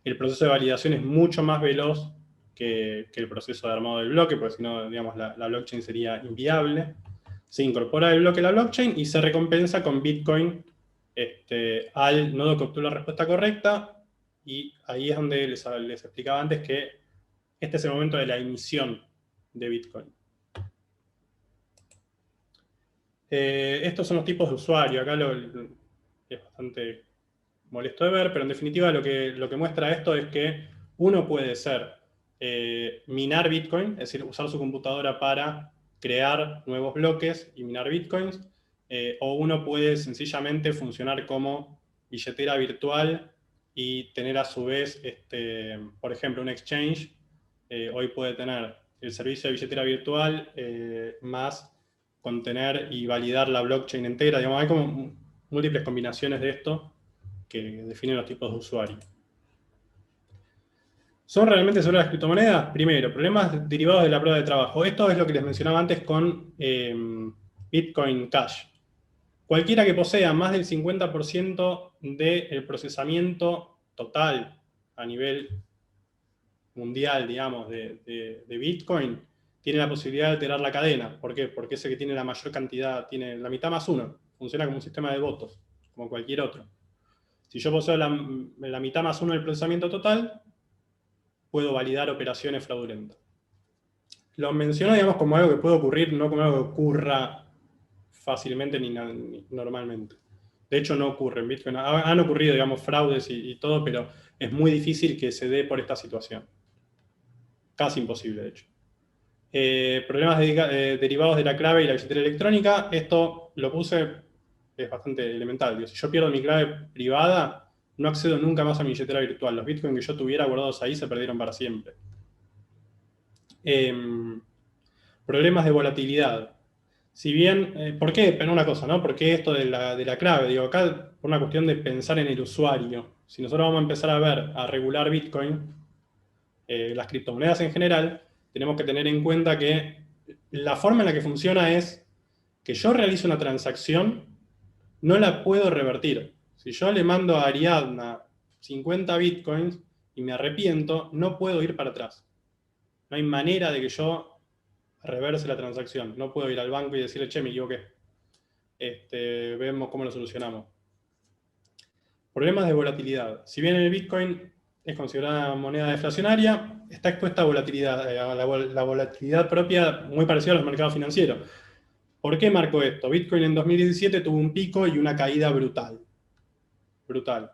El proceso de validación es mucho más veloz que el proceso de armado del bloque, porque si no, digamos, la blockchain sería inviable. Se incorpora el bloque a la blockchain y se recompensa con Bitcoin al nodo que obtuvo la respuesta correcta. Y ahí es donde les explicaba antes que este es el momento de la emisión de Bitcoin. Estos son los tipos de usuario. Acá es bastante molesto de ver, pero en definitiva lo que muestra esto es que uno puede ser minar Bitcoin, es decir, usar su computadora para crear nuevos bloques y minar Bitcoins, o uno puede sencillamente funcionar como billetera virtual y tener a su vez, por ejemplo, un exchange. Hoy puede tener el servicio de billetera virtual más contener y validar la blockchain entera. Digamos, hay como múltiples combinaciones de esto que definen los tipos de usuario. ¿Son realmente sobre las criptomonedas? Primero, problemas derivados de la prueba de trabajo. Esto es lo que les mencionaba antes con Bitcoin Cash. Cualquiera que posea más del 50% del procesamiento total a nivel mundial, digamos, de Bitcoin, tiene la posibilidad de alterar la cadena. ¿Por qué? Porque ese que tiene la mayor cantidad, tiene la mitad más uno. Funciona como un sistema de votos, como cualquier otro. Si yo poseo la mitad más 1 del procesamiento total, puedo validar operaciones fraudulentas. Lo menciono, digamos, como algo que puede ocurrir, no como algo que ocurra fácilmente ni normalmente. De hecho, no ocurre en Bitcoin. Han ocurrido, digamos, fraudes y todo, pero es muy difícil que se dé por esta situación. Casi imposible, de hecho. Problemas derivados de la clave y la billetera electrónica. Esto lo puse, es bastante elemental. Digo, si yo pierdo mi clave privada, no accedo nunca más a mi billetera virtual. Los bitcoins que yo tuviera guardados ahí se perdieron para siempre. Problemas de volatilidad. Si bien, ¿por qué? Pero una cosa, ¿no? ¿Por qué esto de la clave? Digo, acá por una cuestión de pensar en el usuario. Si nosotros vamos a empezar a regular Bitcoin, las criptomonedas en general, tenemos que tener en cuenta que la forma en la que funciona es que yo realizo una transacción, no la puedo revertir. Si yo le mando a Ariadna 50 Bitcoins y me arrepiento, no puedo ir para atrás. No hay manera de que yo reverse la transacción. No puedo ir al banco y decirle, che, me equivoqué. Vemos cómo lo solucionamos. Problemas de volatilidad. Si bien el Bitcoin es considerada moneda deflacionaria, está expuesta a volatilidad, a la volatilidad propia muy parecida a los mercados financieros. ¿Por qué marco esto? Bitcoin en 2017 tuvo un pico y una caída brutal. Brutal.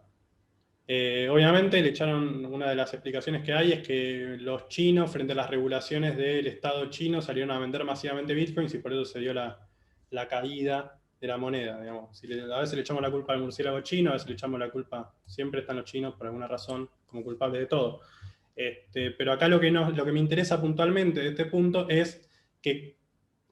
Obviamente le echaron, una de las explicaciones que hay es que los chinos, frente a las regulaciones del Estado chino, salieron a vender masivamente bitcoins y por eso se dio la caída de la moneda, digamos. A veces le echamos la culpa al murciélago chino, a veces le echamos la culpa, siempre están los chinos por alguna razón como culpables de todo. Pero acá lo que me interesa puntualmente de este punto es que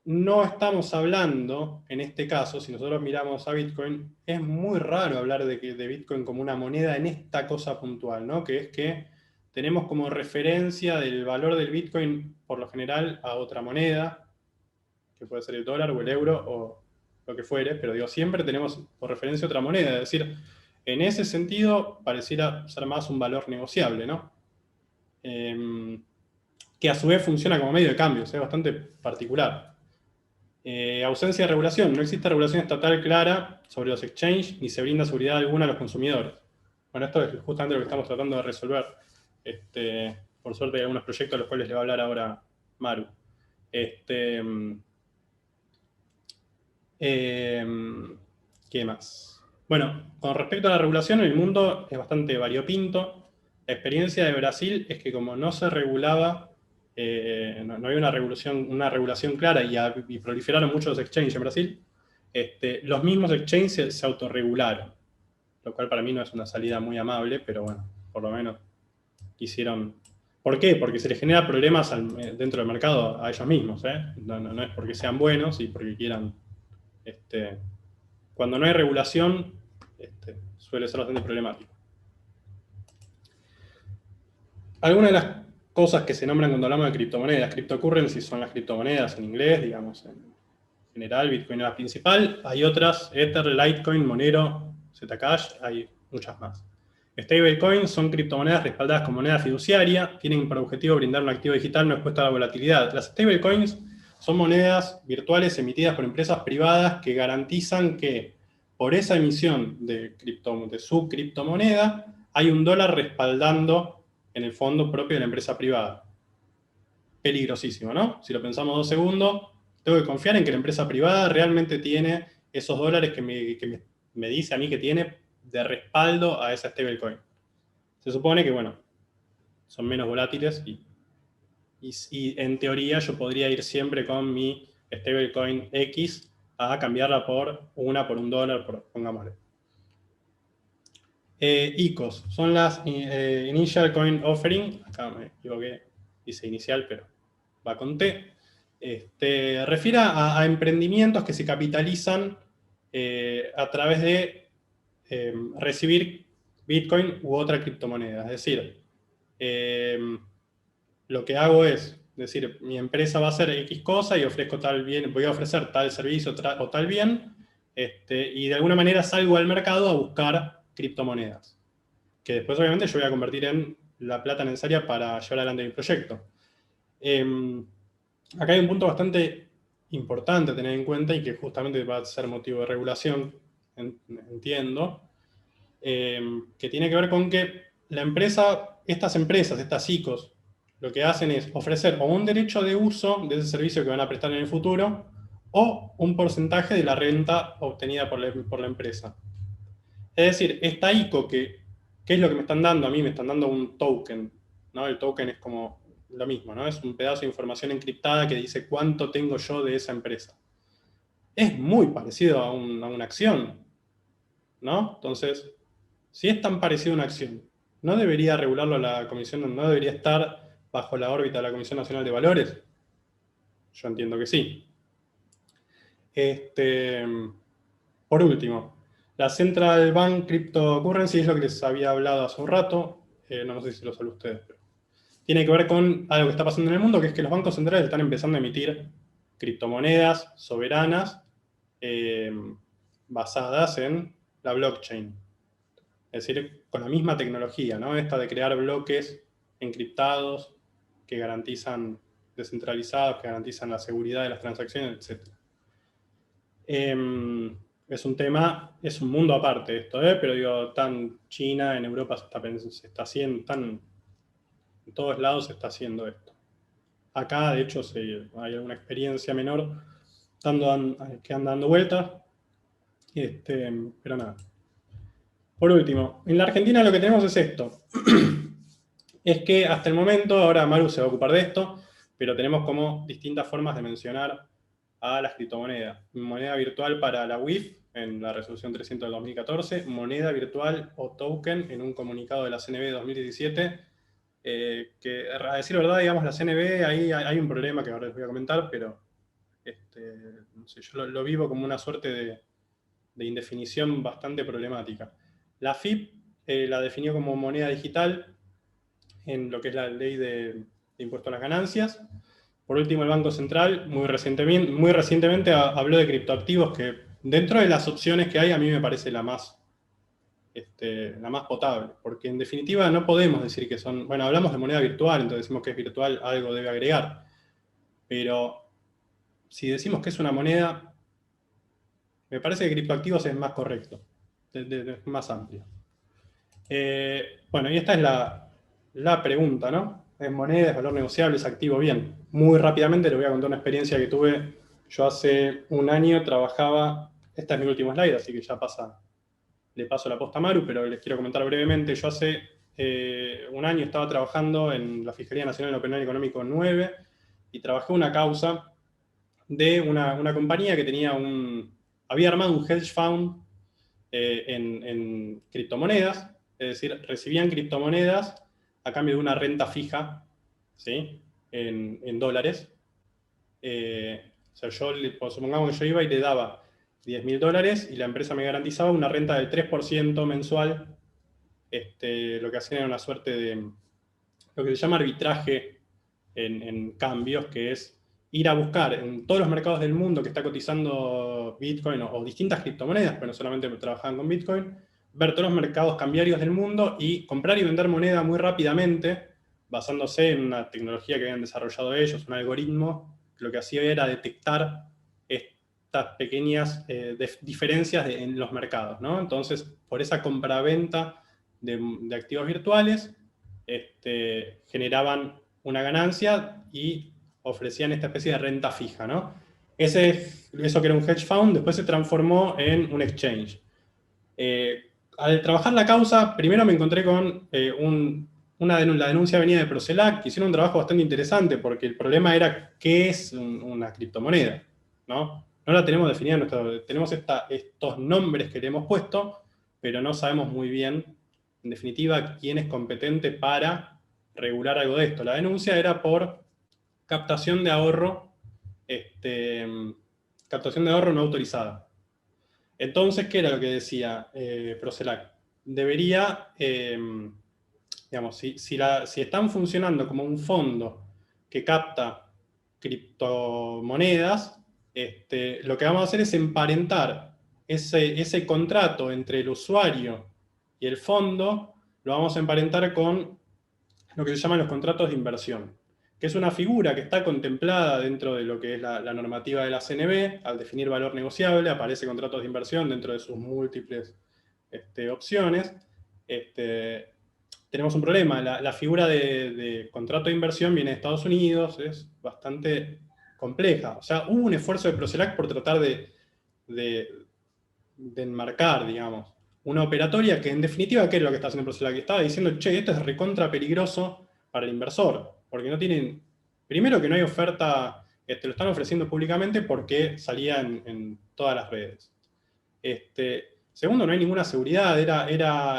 no estamos hablando, en este caso, si nosotros miramos a Bitcoin, es muy raro hablar de Bitcoin como una moneda en esta cosa puntual, ¿no? Que es que tenemos como referencia del valor del Bitcoin, por lo general, a otra moneda, que puede ser el dólar o el euro o lo que fuere, pero digo, siempre tenemos por referencia otra moneda, es decir, en ese sentido pareciera ser más un valor negociable, ¿no? Que a su vez funciona como medio de cambio, es bastante particular. Ausencia de regulación. No existe regulación estatal clara sobre los exchanges, ni se brinda seguridad alguna a los consumidores. Bueno, esto es justamente lo que estamos tratando de resolver. Por suerte hay algunos proyectos de los cuales le va a hablar ahora Maru. ¿Qué más? Bueno, con respecto a la regulación, el mundo es bastante variopinto. La experiencia de Brasil es que como no se regulaba, no había una regulación clara y proliferaron muchos exchanges en Brasil, los mismos exchanges se autorregularon, lo cual para mí no es una salida muy amable, pero bueno, por lo menos quisieron. ¿Por qué? Porque se les genera problemas dentro del mercado a ellos mismos, no es porque sean buenos y porque quieran. Cuando no hay regulación, suele ser bastante problemático. Algunas de las cosas que se nombran cuando hablamos de criptomonedas, cryptocurrencies son las criptomonedas en inglés, digamos, en general, Bitcoin es la principal. Hay otras, Ether, Litecoin, Monero, Zcash, hay muchas más. Stablecoins son criptomonedas respaldadas con moneda fiduciaria, tienen por objetivo brindar un activo digital no expuesto a la volatilidad. Las stablecoins son monedas virtuales emitidas por empresas privadas que garantizan que por esa emisión de su criptomoneda hay un dólar respaldando en el fondo propio de la empresa privada. Peligrosísimo, ¿no? Si lo pensamos 2 segundos, tengo que confiar en que la empresa privada realmente tiene esos dólares que me dice a mí que tiene de respaldo a esa stablecoin. Se supone que, bueno, son menos volátiles y en teoría yo podría ir siempre con mi stablecoin X a cambiarla por un dólar, pongámosle. ICOs, son las Initial Coin Offering, acá me equivoqué, dice inicial, pero va con T. Refiere a emprendimientos que se capitalizan a través de recibir Bitcoin u otra criptomoneda. Es decir, lo que hago es decir, mi empresa va a hacer X cosa y ofrezco tal bien, voy a ofrecer tal servicio o tal bien, y de alguna manera salgo al mercado a buscar criptomonedas, que después obviamente yo voy a convertir en la plata necesaria para llevar adelante mi proyecto. Acá hay un punto bastante importante a tener en cuenta y que justamente va a ser motivo de regulación entiendo, que tiene que ver con que estas empresas, estas ICOs, lo que hacen es ofrecer o un derecho de uso de ese servicio que van a prestar en el futuro, o un porcentaje de la renta obtenida por la empresa. Es decir, esta ICO, ¿qué es lo que me están dando? A mí me están dando un token, ¿no? El token es como lo mismo, ¿no? Es un pedazo de información encriptada que dice cuánto tengo yo de esa empresa. Es muy parecido a una acción, ¿no? Entonces, si es tan parecido a una acción, ¿no debería regularlo la Comisión, no debería estar bajo la órbita de la Comisión Nacional de Valores? Yo entiendo que sí. Por último, la Central Bank Cryptocurrency es lo que les había hablado hace un rato, no sé si lo saben ustedes, pero tiene que ver con algo que está pasando en el mundo, que es que los bancos centrales están empezando a emitir criptomonedas soberanas basadas en la blockchain. Es decir, con la misma tecnología, ¿no? Esta de crear bloques encriptados que garantizan, descentralizados, que garantizan la seguridad de las transacciones, etc. Es un tema, es un mundo aparte esto, pero digo, China, en Europa se está haciendo, en todos lados se está haciendo esto. Acá, de hecho, hay alguna experiencia menor que anda dando vueltas, pero nada. Por último, en la Argentina lo que tenemos es esto. Es que hasta el momento, ahora Maru se va a ocupar de esto, pero tenemos como distintas formas de mencionar a las criptomonedas. Moneda virtual para la UIF, en la resolución 300 del 2014, moneda virtual o token en un comunicado de la CNB 2017, que a decir verdad, digamos, la CNB, ahí hay un problema que ahora les voy a comentar, pero no sé, yo lo vivo como una suerte de indefinición bastante problemática. La FIP la definió como moneda digital en lo que es la ley de impuesto a las ganancias. Por último, el Banco Central muy recientemente habló de criptoactivos, que dentro de las opciones que hay a mí me parece la más potable, porque en definitiva no podemos decir que son, bueno, hablamos de moneda virtual, entonces decimos que es virtual, algo debe agregar, pero si decimos que es una moneda, me parece que criptoactivos es más correcto, es más amplio. Bueno, y esta es la pregunta, ¿no? ¿Es moneda, es valor negociable, es activo? Bien, muy rápidamente les voy a contar una experiencia que tuve. Yo hace un año trabajaba, esta es mi último slide, así que ya le paso la posta a Maru, pero les quiero comentar brevemente. Yo hace un año estaba trabajando en la Fiscalía Nacional de lo Penal Económico 9 y trabajé una causa de una compañía que había armado un hedge fund en criptomonedas, es decir, recibían criptomonedas a cambio de una renta fija, ¿sí? en dólares. O sea, supongamos que yo iba y le daba $10.000 y la empresa me garantizaba una renta del 3% mensual. Lo que hacían era una suerte de lo que se llama arbitraje en cambios, que es ir a buscar en todos los mercados del mundo que está cotizando Bitcoin o distintas criptomonedas, pero no solamente trabajaban con Bitcoin, ver todos los mercados cambiarios del mundo y comprar y vender moneda muy rápidamente, basándose en una tecnología que habían desarrollado ellos, un algoritmo que lo que hacía era detectar estas pequeñas diferencias en los mercados, ¿no? Entonces, por esa compraventa de activos virtuales, generaban una ganancia y ofrecían esta especie de renta fija, ¿no? Eso que era un hedge fund, después se transformó en un exchange. Al trabajar la causa, primero me encontré con la denuncia venía de Procelac, que hicieron un trabajo bastante interesante, porque el problema era qué es una criptomoneda, ¿no? No la tenemos definida, tenemos estos nombres que le hemos puesto, pero no sabemos muy bien, en definitiva, quién es competente para regular algo de esto. La denuncia era por captación de ahorro no autorizada. Entonces, ¿qué era lo que decía Procelac? Debería, digamos, si están funcionando como un fondo que capta criptomonedas, lo que vamos a hacer es emparentar ese contrato entre el usuario y el fondo, lo vamos a emparentar con lo que se llaman los contratos de inversión. que es una figura que está contemplada dentro de lo que es la normativa de la CNB. Al definir valor negociable, aparece contratos de inversión dentro de sus múltiples opciones. Tenemos un problema, la figura de contrato de inversión viene de Estados Unidos, es bastante compleja. O sea, hubo un esfuerzo de Procelac por tratar de enmarcar, digamos, una operatoria que en definitiva, ¿qué es lo que está haciendo Procelac? Estaba diciendo, che, esto es recontra peligroso para el inversor, porque no tienen, primero que no hay oferta, lo están ofreciendo públicamente porque salía en todas las redes. Segundo, no hay ninguna seguridad,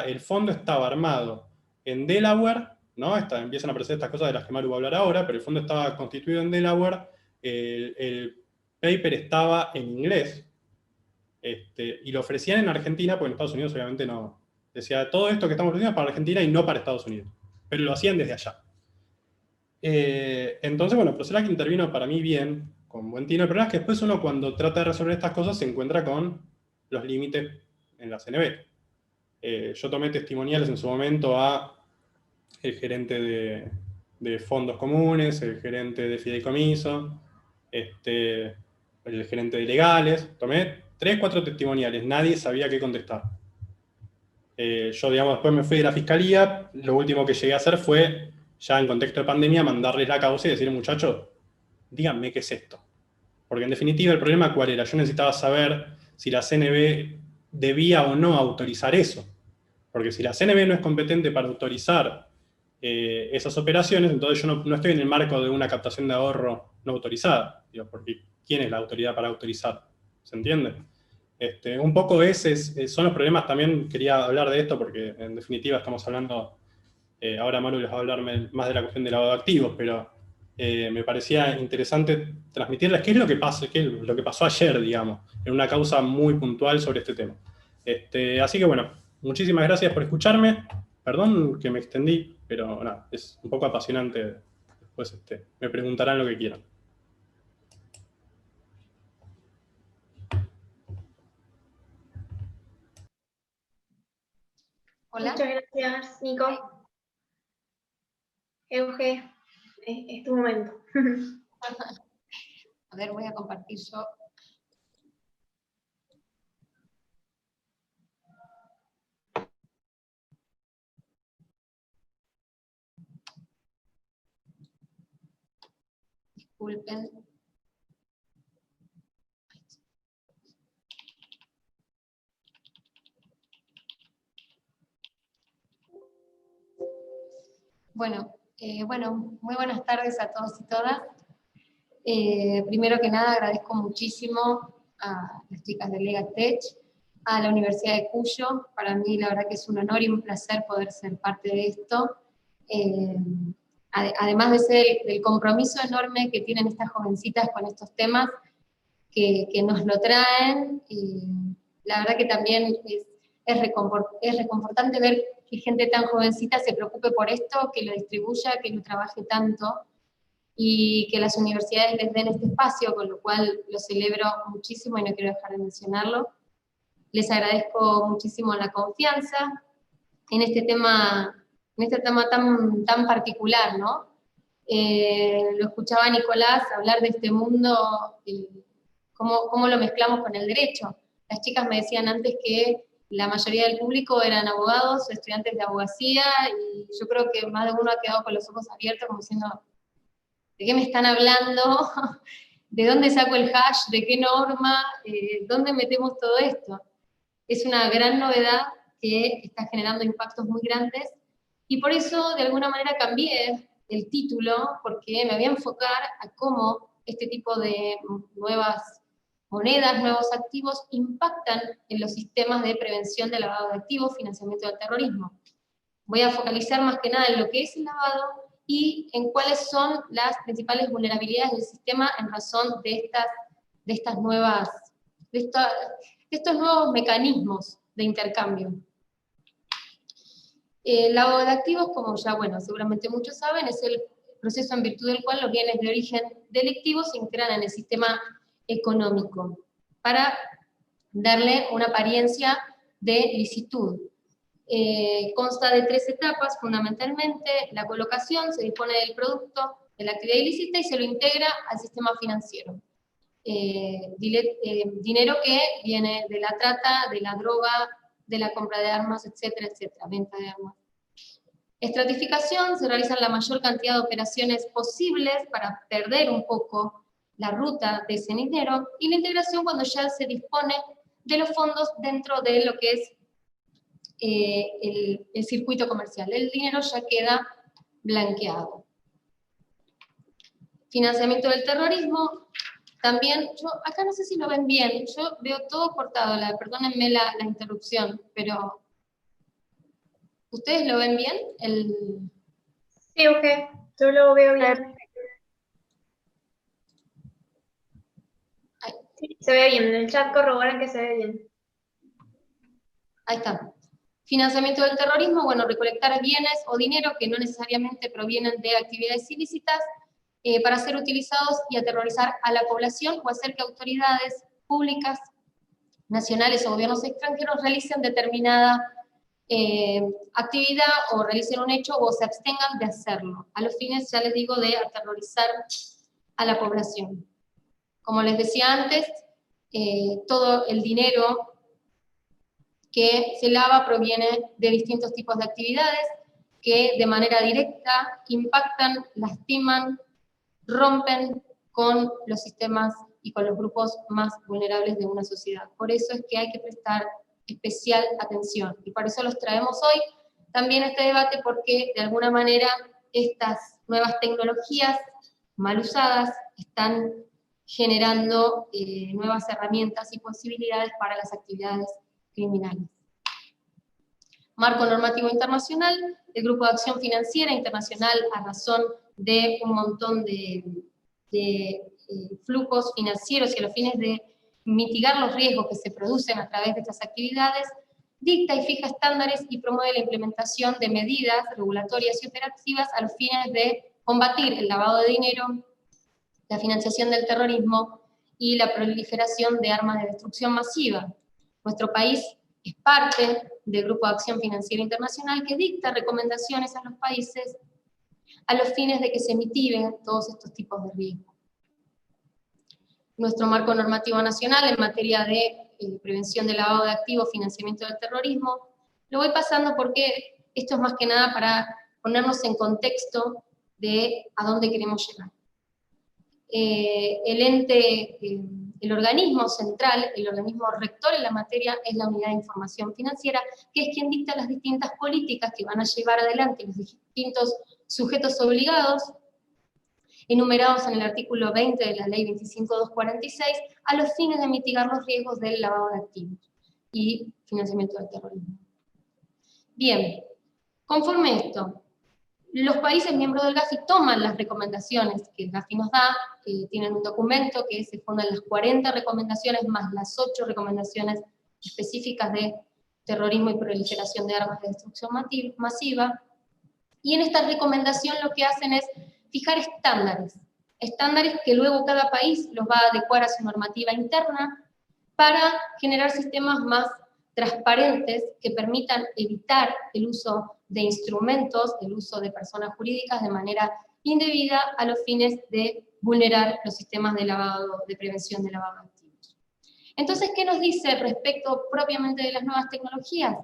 el fondo estaba armado en Delaware, ¿no? Empiezan a aparecer estas cosas de las que Maru va a hablar ahora, pero el fondo estaba constituido en Delaware, el paper estaba en inglés, y lo ofrecían en Argentina, porque en Estados Unidos obviamente no. Decía, todo esto que estamos ofreciendo es para Argentina y no para Estados Unidos. Pero lo hacían desde allá. Entonces, bueno, Procelac intervino para mí bien, con buen tino. El problema es que después uno cuando trata de resolver estas cosas se encuentra con los límites en la CNB. Yo tomé testimoniales en su momento a el gerente de fondos comunes, el gerente de fideicomiso, el gerente de legales. Tomé 3, 4 testimoniales, nadie sabía qué contestar. Yo, digamos, después me fui de la fiscalía, lo último que llegué a hacer fue, ya en contexto de pandemia, mandarles la causa y decir, muchachos, díganme qué es esto. Porque en definitiva el problema ¿cuál era? Yo necesitaba saber si la CNB debía o no autorizar eso. Porque si la CNB no es competente para autorizar esas operaciones, entonces yo no estoy en el marco de una captación de ahorro no autorizada. Digo, porque ¿quién es la autoridad para autorizar? ¿Se entiende? Un poco son los problemas. También quería hablar de esto porque en definitiva estamos hablando, ahora Maru les va a hablar más de la cuestión del lavado de activos, pero me parecía interesante transmitirles qué es lo que pasó ayer, digamos, en una causa muy puntual sobre este tema. Así que bueno, muchísimas gracias por escucharme. Perdón que me extendí, pero nada, es un poco apasionante. Después me preguntarán lo que quieran. Hola. Muchas gracias, Nico. Euge, es tu momento. A ver, voy a compartir yo. Disculpen. Bueno, muy buenas tardes a todos y todas. Primero que nada agradezco muchísimo a las chicas de Legatech, a la Universidad de Cuyo. Para mí la verdad que es un honor y un placer poder ser parte de esto. Además de ser del compromiso enorme que tienen estas jovencitas con estos temas, que nos lo traen, la verdad que también es reconfortante ver que gente tan jovencita se preocupe por esto, que lo distribuya, que lo trabaje tanto, y que las universidades les den este espacio, con lo cual lo celebro muchísimo y no quiero dejar de mencionarlo. Les agradezco muchísimo la confianza en este tema tan particular, ¿no? Lo escuchaba Nicolás hablar de este mundo, cómo lo mezclamos con el derecho. Las chicas me decían antes que la mayoría del público eran abogados, estudiantes de abogacía, y yo creo que más de uno ha quedado con los ojos abiertos como diciendo, ¿de qué me están hablando? ¿De dónde saco el hash? ¿De qué norma? ¿Dónde metemos todo esto? Es una gran novedad que está generando impactos muy grandes, y por eso de alguna manera cambié el título, porque me voy a enfocar a cómo este tipo de nuevas monedas, nuevos activos, impactan en los sistemas de prevención de lavado de activos, financiamiento del terrorismo. Voy a focalizar más que nada en lo que es el lavado y en cuáles son las principales vulnerabilidades del sistema en razón de estos nuevos mecanismos de intercambio. El lavado de activos, como ya, seguramente muchos saben, es el proceso en virtud del cual los bienes de origen delictivo se integran en el sistema económico, para darle una apariencia de licitud. Consta de 3 etapas, fundamentalmente: la colocación, se dispone del producto, de la actividad ilícita y se lo integra al sistema financiero. Dinero que viene de la trata, de la droga, de la compra de armas, etcétera, etcétera, venta de armas. Estratificación, se realizan la mayor cantidad de operaciones posibles para perder un poco la ruta de ese dinero, y la integración cuando ya se dispone de los fondos dentro de lo que es el circuito comercial. El dinero ya queda blanqueado. Financiamiento del terrorismo, también, yo acá no sé si lo ven bien, yo veo todo cortado, perdónenme la interrupción, pero ¿ustedes lo ven bien? Sí, ok, yo lo veo bien. Sí, se ve bien, en el chat corroboran que se ve bien. Ahí está. Financiamiento del terrorismo, bueno, recolectar bienes o dinero que no necesariamente provienen de actividades ilícitas para ser utilizados y aterrorizar a la población o hacer que autoridades públicas, nacionales o gobiernos extranjeros realicen determinada actividad o realicen un hecho o se abstengan de hacerlo, a los fines, ya les digo, de aterrorizar a la población. Como les decía antes, todo el dinero que se lava proviene de distintos tipos de actividades que de manera directa impactan, lastiman, rompen con los sistemas y con los grupos más vulnerables de una sociedad. Por eso es que hay que prestar especial atención, y por eso los traemos hoy también a este debate, porque de alguna manera estas nuevas tecnologías mal usadas están generando nuevas herramientas y posibilidades para las actividades criminales. Marco normativo internacional, el Grupo de Acción Financiera Internacional, a razón de un montón de flujos financieros y a los fines de mitigar los riesgos que se producen a través de estas actividades, dicta y fija estándares y promueve la implementación de medidas regulatorias y operativas a los fines de combatir el lavado de dinero, la financiación del terrorismo y la proliferación de armas de destrucción masiva. Nuestro país es parte del Grupo de Acción Financiera Internacional que dicta recomendaciones a los países a los fines de que se mitiguen todos estos tipos de riesgos. Nuestro marco normativo nacional en materia de prevención del lavado de activos, financiamiento del terrorismo, lo voy pasando porque esto es más que nada para ponernos en contexto de a dónde queremos llegar. El organismo central, el organismo rector en la materia es la Unidad de Información Financiera, que es quien dicta las distintas políticas que van a llevar adelante los distintos sujetos obligados, enumerados en el artículo 20 de la Ley 25.246, a los fines de mitigar los riesgos del lavado de activos y financiamiento del terrorismo. Bien, conforme a esto, los países miembros del GAFI toman las recomendaciones que el GAFI nos da, tienen un documento que se funda en las 40 recomendaciones más las 8 recomendaciones específicas de terrorismo y proliferación de armas de destrucción masiva, y en esta recomendación lo que hacen es fijar estándares que luego cada país los va a adecuar a su normativa interna para generar sistemas más transparentes que permitan evitar el uso de instrumentos, el uso de personas jurídicas de manera indebida a los fines de vulnerar los sistemas de prevención de lavado de activos. Entonces, ¿qué nos dice respecto propiamente de las nuevas tecnologías?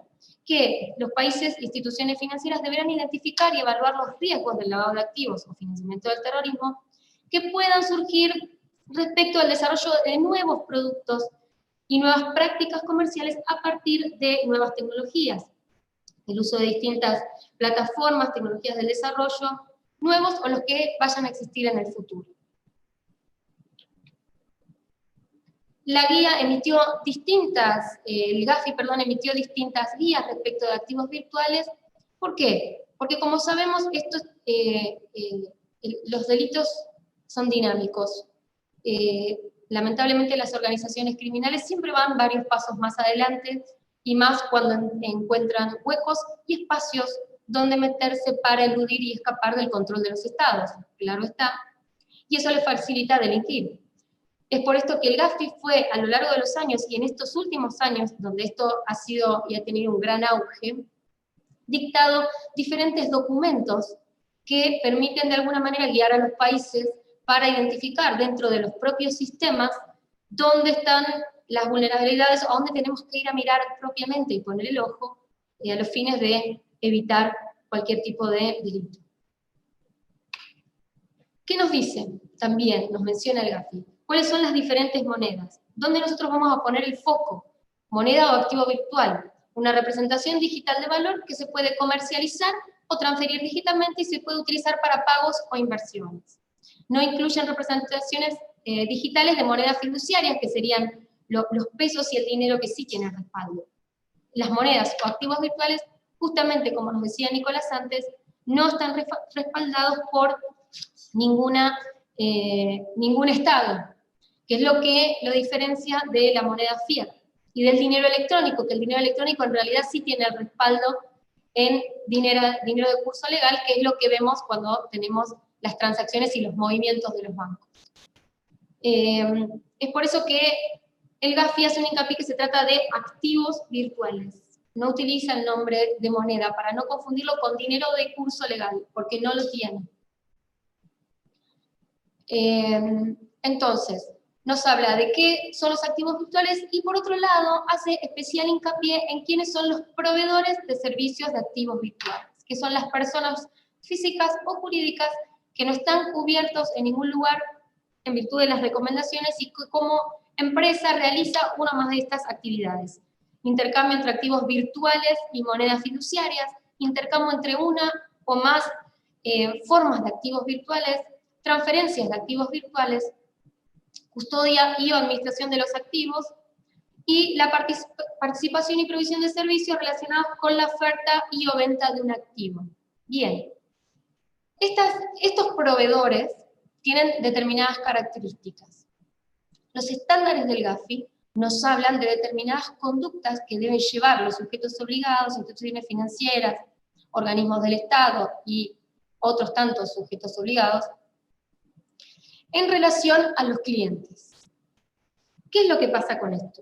Que los países e instituciones financieras deberán identificar y evaluar los riesgos del lavado de activos o financiamiento del terrorismo que puedan surgir respecto al desarrollo de nuevos productos y nuevas prácticas comerciales a partir de nuevas tecnologías. El uso de distintas plataformas, tecnologías del desarrollo, nuevos o los que vayan a existir en el futuro. La guía emitió el GAFI, emitió distintas guías respecto de activos virtuales. ¿Por qué? Porque como sabemos, los delitos son dinámicos. Lamentablemente las organizaciones criminales siempre van varios pasos más adelante, y más cuando encuentran huecos y espacios donde meterse para eludir y escapar del control de los estados, claro está, y eso les facilita delinquir. Es por esto que el GAFI fue, a lo largo de los años, y en estos últimos años, donde esto ha sido y ha tenido un gran auge, dictado diferentes documentos que permiten de alguna manera guiar a los países para identificar dentro de los propios sistemas dónde están las vulnerabilidades o dónde tenemos que ir a mirar propiamente y poner el ojo a los fines de evitar cualquier tipo de delito. ¿Qué nos dice? También nos menciona el Gafi. ¿Cuáles son las diferentes monedas? ¿Dónde nosotros vamos a poner el foco? Moneda o activo virtual. Una representación digital de valor que se puede comercializar o transferir digitalmente y se puede utilizar para pagos o inversiones. No incluyen representaciones digitales de monedas fiduciarias, que serían los pesos y el dinero que sí tienen respaldo. Las monedas o activos virtuales, justamente como nos decía Nicolás antes, no están respaldados por ningún Estado, que es lo que lo diferencia de la moneda fiat y del dinero electrónico, que el dinero electrónico en realidad sí tiene el respaldo en dinero de curso legal, que es lo que vemos cuando tenemos las transacciones y los movimientos de los bancos. Es por eso que el Gafi hace un hincapié que se trata de activos virtuales. No utiliza el nombre de moneda para no confundirlo con dinero de curso legal, porque no lo tiene. Entonces, nos habla de qué son los activos virtuales y por otro lado hace especial hincapié en quiénes son los proveedores de servicios de activos virtuales, que son las personas físicas o jurídicas que no están cubiertos en ningún lugar en virtud de las recomendaciones y que como empresa realiza una más de estas actividades. Intercambio entre activos virtuales y monedas fiduciarias, intercambio entre una o más formas de activos virtuales, transferencias de activos virtuales, custodia y administración de los activos, y la participación y provisión de servicios relacionados con la oferta y o venta de un activo. Bien, estos proveedores tienen determinadas características. Los estándares del Gafi nos hablan de determinadas conductas que deben llevar los sujetos obligados, instituciones financieras, organismos del Estado y otros tantos sujetos obligados, en relación a los clientes. ¿Qué es lo que pasa con esto?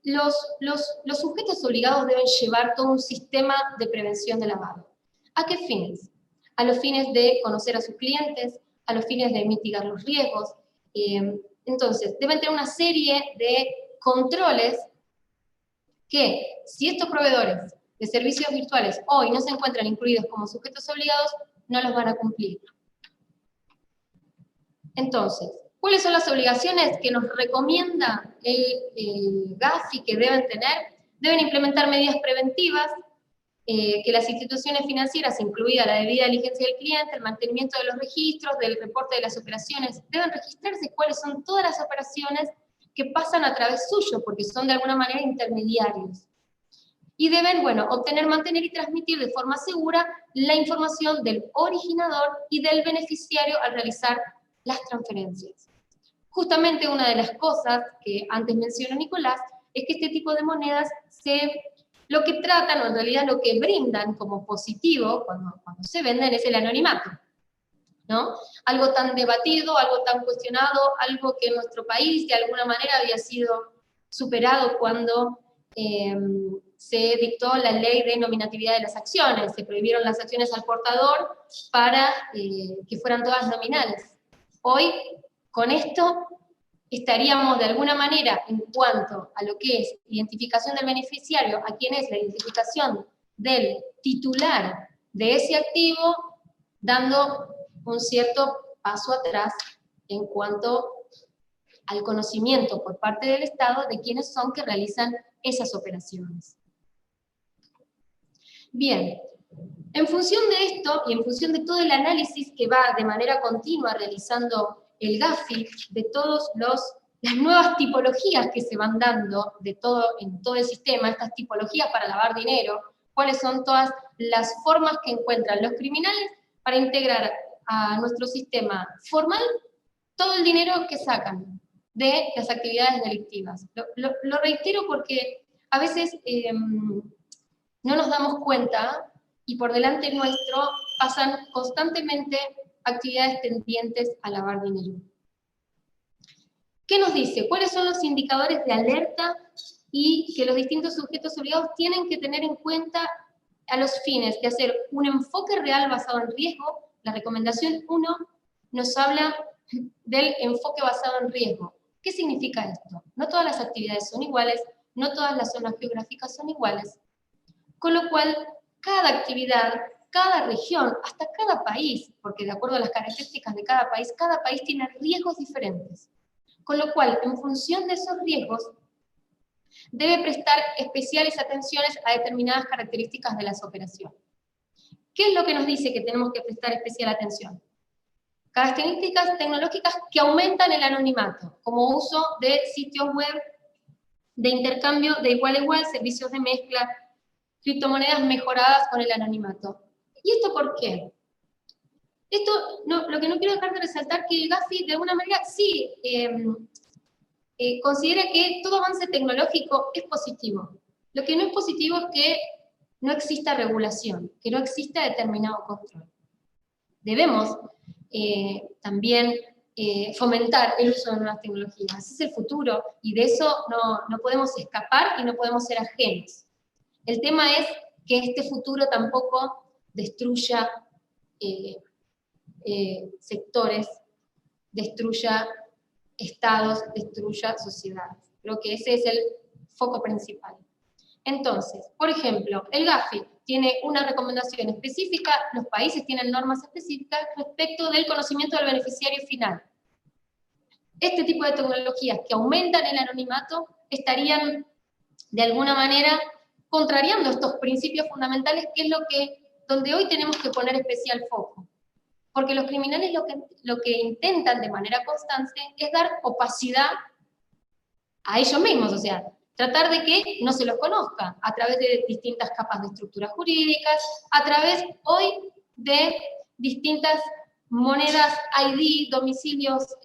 Los sujetos obligados deben llevar todo un sistema de prevención de lavado. ¿A qué fines? A los fines de conocer a sus clientes, a los fines de mitigar los riesgos. Entonces, deben tener una serie de controles que, si estos proveedores de servicios virtuales hoy no se encuentran incluidos como sujetos obligados, no los van a cumplir. Entonces, ¿cuáles son las obligaciones que nos recomienda el Gafi que deben tener? Deben implementar medidas preventivas, que las instituciones financieras, incluida la debida diligencia del cliente, el mantenimiento de los registros, del reporte de las operaciones, deben registrarse cuáles son todas las operaciones que pasan a través suyo, porque son de alguna manera intermediarios. Y deben, bueno, obtener, mantener y transmitir de forma segura la información del originador y del beneficiario al realizar las transferencias. Justamente una de las cosas que antes mencionó Nicolás es que este tipo de monedas lo que tratan, o en realidad lo que brindan como positivo cuando se venden es el anonimato, ¿no? Algo tan debatido, algo tan cuestionado, algo que en nuestro país de alguna manera había sido superado cuando se dictó la ley de nominatividad de las acciones, se prohibieron las acciones al portador para que fueran todas nominales. Hoy, con esto, estaríamos de alguna manera, en cuanto a lo que es identificación del beneficiario, a quién es la identificación del titular de ese activo, dando un cierto paso atrás en cuanto al conocimiento por parte del Estado de quiénes son que realizan esas operaciones. Bien, en función de esto y en función de todo el análisis que va de manera continua realizando el Gafi, de todas las nuevas tipologías que se van dando en todo el sistema, estas tipologías para lavar dinero, cuáles son todas las formas que encuentran los criminales para integrar a nuestro sistema formal todo el dinero que sacan de las actividades delictivas. Lo reitero porque a veces no nos damos cuenta y por delante nuestro pasan constantemente actividades tendientes a lavar dinero. ¿Qué nos dice? ¿Cuáles son los indicadores de alerta y que los distintos sujetos obligados tienen que tener en cuenta a los fines de hacer un enfoque real basado en riesgo, la recomendación 1 nos habla del enfoque basado en riesgo. ¿Qué significa esto? No todas las actividades son iguales, no todas las zonas geográficas son iguales, con lo cual cada actividad, cada región, hasta cada país, porque de acuerdo a las características de cada país tiene riesgos diferentes. Con lo cual, en función de esos riesgos, debe prestar especiales atenciones a determinadas características de las operaciones. ¿Qué es lo que nos dice que tenemos que prestar especial atención? Características tecnológicas que aumentan el anonimato, como uso de sitios web de intercambio de igual a igual, servicios de mezcla, criptomonedas mejoradas con el anonimato. ¿Y esto por qué? Esto, lo que no quiero dejar de resaltar que el Gafi de alguna manera sí considera que todo avance tecnológico es positivo. Lo que no es positivo es que no exista regulación, que no exista determinado control. Debemos también fomentar el uso de nuevas tecnologías. Ese es el futuro y de eso no podemos escapar y no podemos ser ajenos. El tema es que este futuro tampoco destruya sectores, destruya estados, destruya sociedades. Creo que ese es el foco principal. Entonces, por ejemplo, el Gafi tiene una recomendación específica, los países tienen normas específicas respecto del conocimiento del beneficiario final. Este tipo de tecnologías que aumentan el anonimato estarían, de alguna manera, contrariando estos principios fundamentales, que es donde hoy tenemos que poner especial foco. Porque los criminales lo que intentan de manera constante es dar opacidad a ellos mismos, o sea, tratar de que no se los conozca, a través de distintas capas de estructuras jurídicas, a través hoy de distintas monedas, ID, domicilios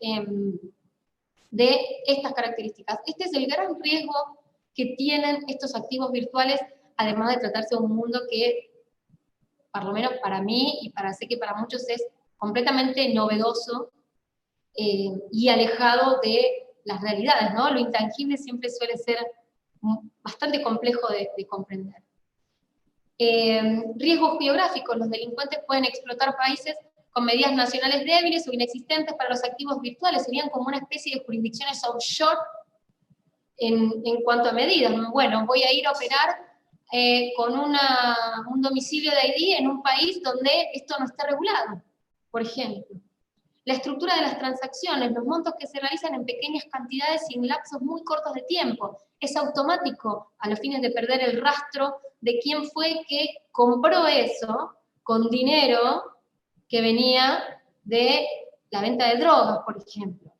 de estas características. Este es el gran riesgo que tienen estos activos virtuales, además de tratarse de un mundo que, por lo menos para mí, y sé que para muchos es completamente novedoso y alejado de las realidades, ¿no? Lo intangible siempre suele ser bastante complejo de comprender. Riesgos geográficos. Los delincuentes pueden explotar países con medidas nacionales débiles o inexistentes para los activos virtuales. Serían como una especie de jurisdicciones offshore en cuanto a medidas. Bueno, voy a ir a operar con un domicilio de ID en un país donde esto no está regulado, por ejemplo. La estructura de las transacciones, los montos que se realizan en pequeñas cantidades y en lapsos muy cortos de tiempo. Es automático a los fines de perder el rastro de quién fue que compró eso con dinero que venía de la venta de drogas, por ejemplo.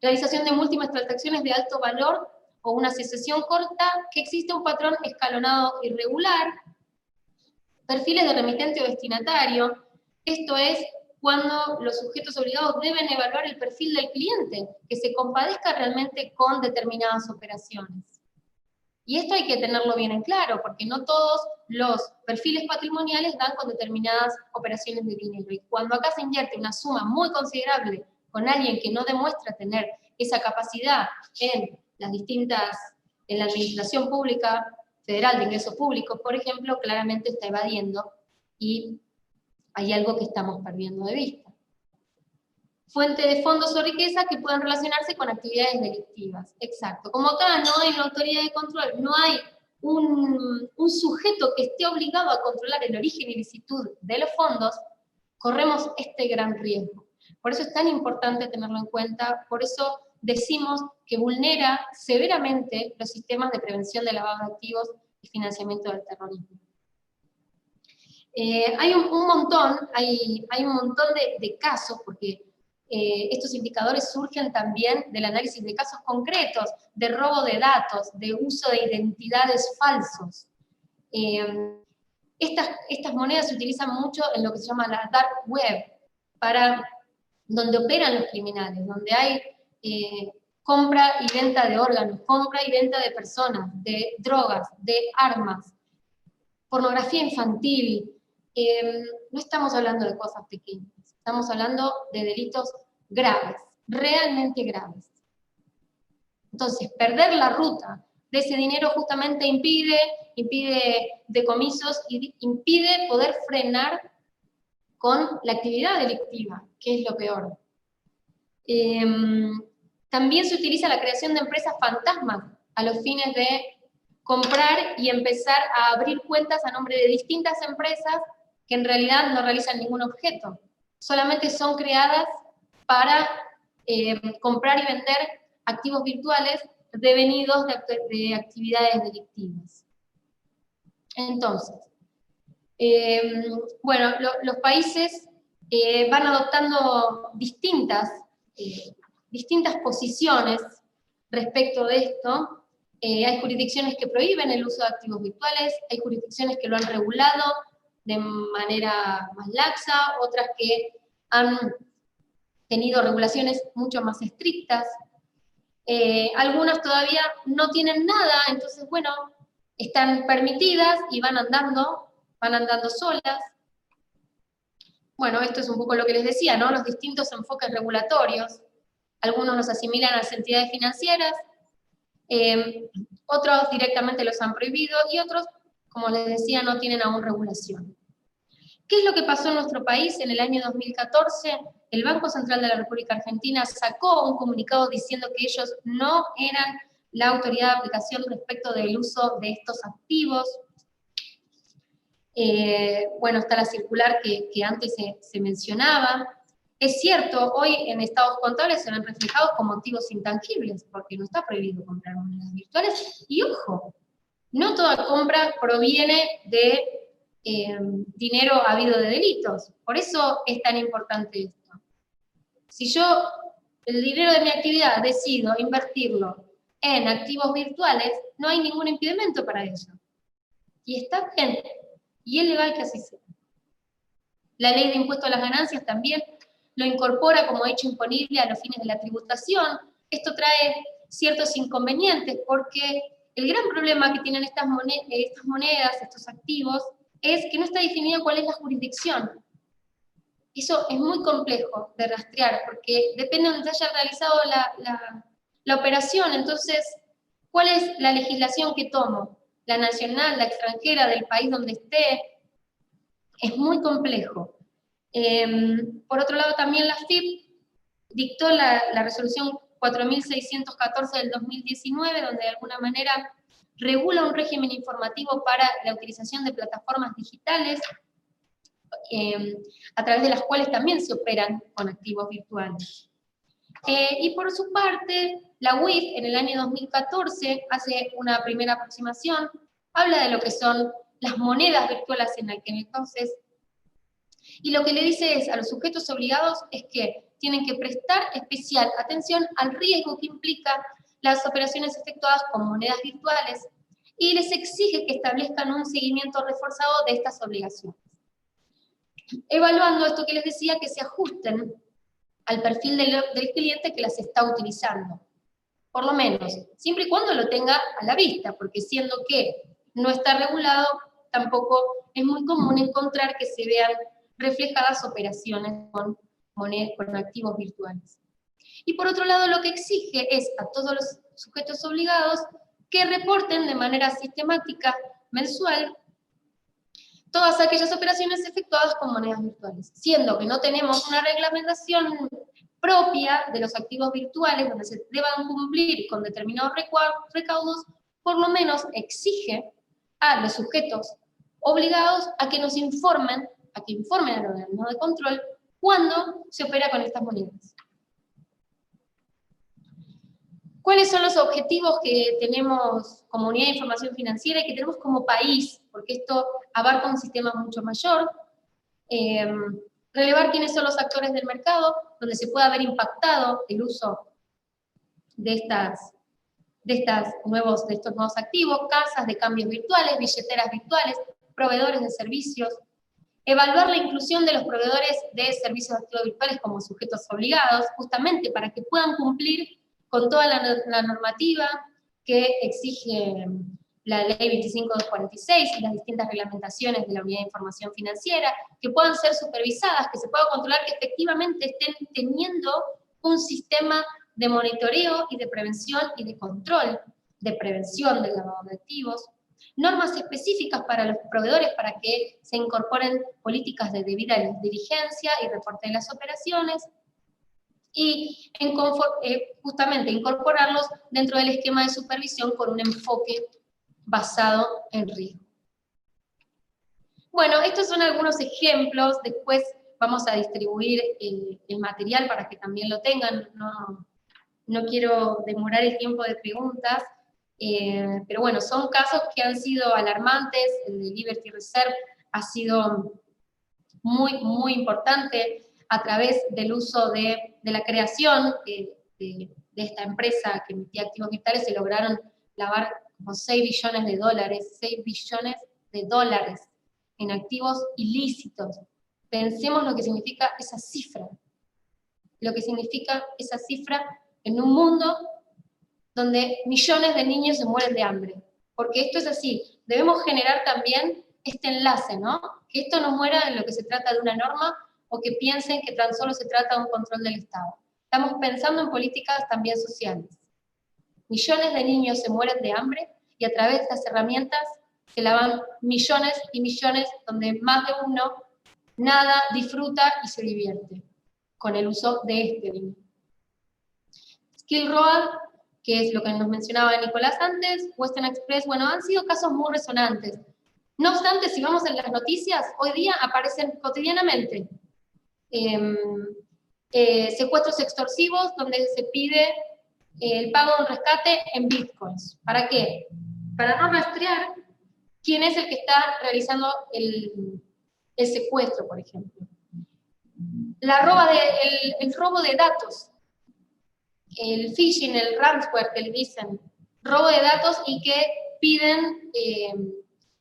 Realización de múltiples transacciones de alto valor o una asociación corta, que existe un patrón escalonado irregular. Perfiles de remitente o destinatario. Esto es cuando los sujetos obligados deben evaluar el perfil del cliente, que se compadezca realmente con determinadas operaciones. Y esto hay que tenerlo bien en claro, porque no todos los perfiles patrimoniales dan con determinadas operaciones de dinero. Y cuando acá se invierte una suma muy considerable con alguien que no demuestra tener esa capacidad en la administración pública federal de ingresos públicos, por ejemplo, claramente está evadiendo y hay algo que estamos perdiendo de vista. Fuente de fondos o riqueza que pueden relacionarse con actividades delictivas. Exacto. Como acá no hay una autoridad de control, no hay un sujeto que esté obligado a controlar el origen y licitud de los fondos, corremos este gran riesgo. Por eso es tan importante tenerlo en cuenta, por eso decimos que vulnera severamente los sistemas de prevención de lavado de activos y financiamiento del terrorismo. Hay un montón de casos, porque estos indicadores surgen también del análisis de casos concretos, de robo de datos, de uso de identidades falsos. Estas monedas se utilizan mucho en lo que se llama la dark web, donde operan los criminales, donde hay compra y venta de órganos, compra y venta de personas, de drogas, de armas, pornografía infantil. No estamos hablando de cosas pequeñas, estamos hablando de delitos graves, realmente graves. Entonces, perder la ruta de ese dinero justamente impide impide decomisos y impide poder frenar con la actividad delictiva, que es lo peor. También se utiliza la creación de empresas fantasmas a los fines de comprar y empezar a abrir cuentas a nombre de distintas empresas que en realidad no realizan ningún objeto. Solamente son creadas para comprar y vender activos virtuales devenidos de actividades delictivas. Entonces, bueno, los países van adoptando distintas posiciones respecto de esto. Hay jurisdicciones que prohíben el uso de activos virtuales, hay jurisdicciones que lo han regulado de manera más laxa, otras que han tenido regulaciones mucho más estrictas. Algunas todavía no tienen nada, entonces, bueno, están permitidas y van andando solas. Bueno, esto es un poco lo que les decía, ¿no? Los distintos enfoques regulatorios. Algunos los asimilan a las entidades financieras, otros directamente los han prohibido, y otros, como les decía, no tienen aún regulación. ¿Qué es lo que pasó en nuestro país en el año 2014? El Banco Central de la República Argentina sacó un comunicado diciendo que ellos no eran la autoridad de aplicación respecto del uso de estos activos. Bueno, está la circular que antes se mencionaba. Es cierto, hoy en estados contables se ven reflejados como activos intangibles, porque no está prohibido comprar monedas virtuales. Y ojo, no toda compra proviene de dinero habido de delitos. Por eso es tan importante esto. Si yo el dinero de mi actividad decido invertirlo en activos virtuales, no hay ningún impedimento para ello. Y está bien, y es legal que así sea. La ley de impuesto a las ganancias también lo incorpora como hecho imponible a los fines de la tributación. Esto trae ciertos inconvenientes, porque el gran problema que tienen estas monedas, estos activos, es que no está definido cuál es la jurisdicción. Eso es muy complejo de rastrear, porque depende de donde se haya realizado la operación. Entonces, ¿cuál es la legislación que tomo? ¿La nacional, la extranjera, del país donde esté? Es muy complejo. Por otro lado, también la FIP dictó la resolución 4614 del 2019, donde de alguna manera regula un régimen informativo para la utilización de plataformas digitales, a través de las cuales también se operan con activos virtuales. Y por su parte, la UIF en el año 2014 hace una primera aproximación, habla de lo que son las monedas virtuales en aquel entonces, y lo que le dice es a los sujetos obligados es que tienen que prestar especial atención al riesgo que implica las operaciones efectuadas con monedas virtuales, y les exige que establezcan un seguimiento reforzado de estas obligaciones, evaluando esto que les decía, que se ajusten al perfil del cliente que las está utilizando, por lo menos, siempre y cuando lo tenga a la vista, porque siendo que no está regulado, tampoco es muy común encontrar que se vean reflejadas operaciones con activos virtuales. Y por otro lado, lo que exige es a todos los sujetos obligados que reporten de manera sistemática, mensual, todas aquellas operaciones efectuadas con monedas virtuales, siendo que no tenemos una reglamentación propia de los activos virtuales donde se deban cumplir con determinados recaudos, por lo menos exige a los sujetos obligados a que nos informen, a que informen al organismo de control cuando se opera con estas monedas. ¿Cuáles son los objetivos que tenemos como unidad de información financiera y que tenemos como país? Porque esto abarca un sistema mucho mayor. Relevar quiénes son los actores del mercado, donde se puede haber impactado el uso de estos nuevos activos, casas de cambios virtuales, billeteras virtuales, proveedores de servicios. Evaluar la inclusión de los proveedores de servicios de activos virtuales como sujetos obligados, justamente para que puedan cumplir con toda la normativa que exige la ley 25246 y las distintas reglamentaciones de la unidad de información financiera, que puedan ser supervisadas, que se pueda controlar que efectivamente estén teniendo un sistema de monitoreo y de prevención y de control, de prevención del lavado de activos, normas específicas para los proveedores para que se incorporen políticas de debida diligencia y reporte de las operaciones, y justamente incorporarlos dentro del esquema de supervisión con un enfoque basado en riesgo. Bueno, estos son algunos ejemplos, después vamos a distribuir el material para que también lo tengan, no quiero demorar el tiempo de preguntas, pero bueno, son casos que han sido alarmantes. El de Liberty Reserve ha sido muy, muy importante a través del uso de la creación de esta empresa que emitía activos digitales. Se lograron lavar como 6 billones de dólares, 6 billones de dólares en activos ilícitos. Pensemos lo que significa esa cifra, en un mundo donde millones de niños se mueren de hambre. Porque esto es así, debemos generar también este enlace, ¿no? Que esto no muera en lo que se trata de una norma, o que piensen que tan solo se trata de un control del Estado. Estamos pensando en políticas también sociales. Millones de niños se mueren de hambre, y a través de estas herramientas se lavan millones y millones, donde más de uno nada, disfruta y se divierte con el uso de este dinero. Skill Road, que es lo que nos mencionaba Nicolás antes, Western Express, bueno, han sido casos muy resonantes. No obstante, si vamos en las noticias, hoy día aparecen cotidianamente secuestros extorsivos donde se pide el pago de un rescate en bitcoins. ¿Para qué? Para no rastrear quién es el que está realizando el secuestro, por ejemplo. El robo de datos, el phishing, el ransomware que le dicen, robo de datos, y que piden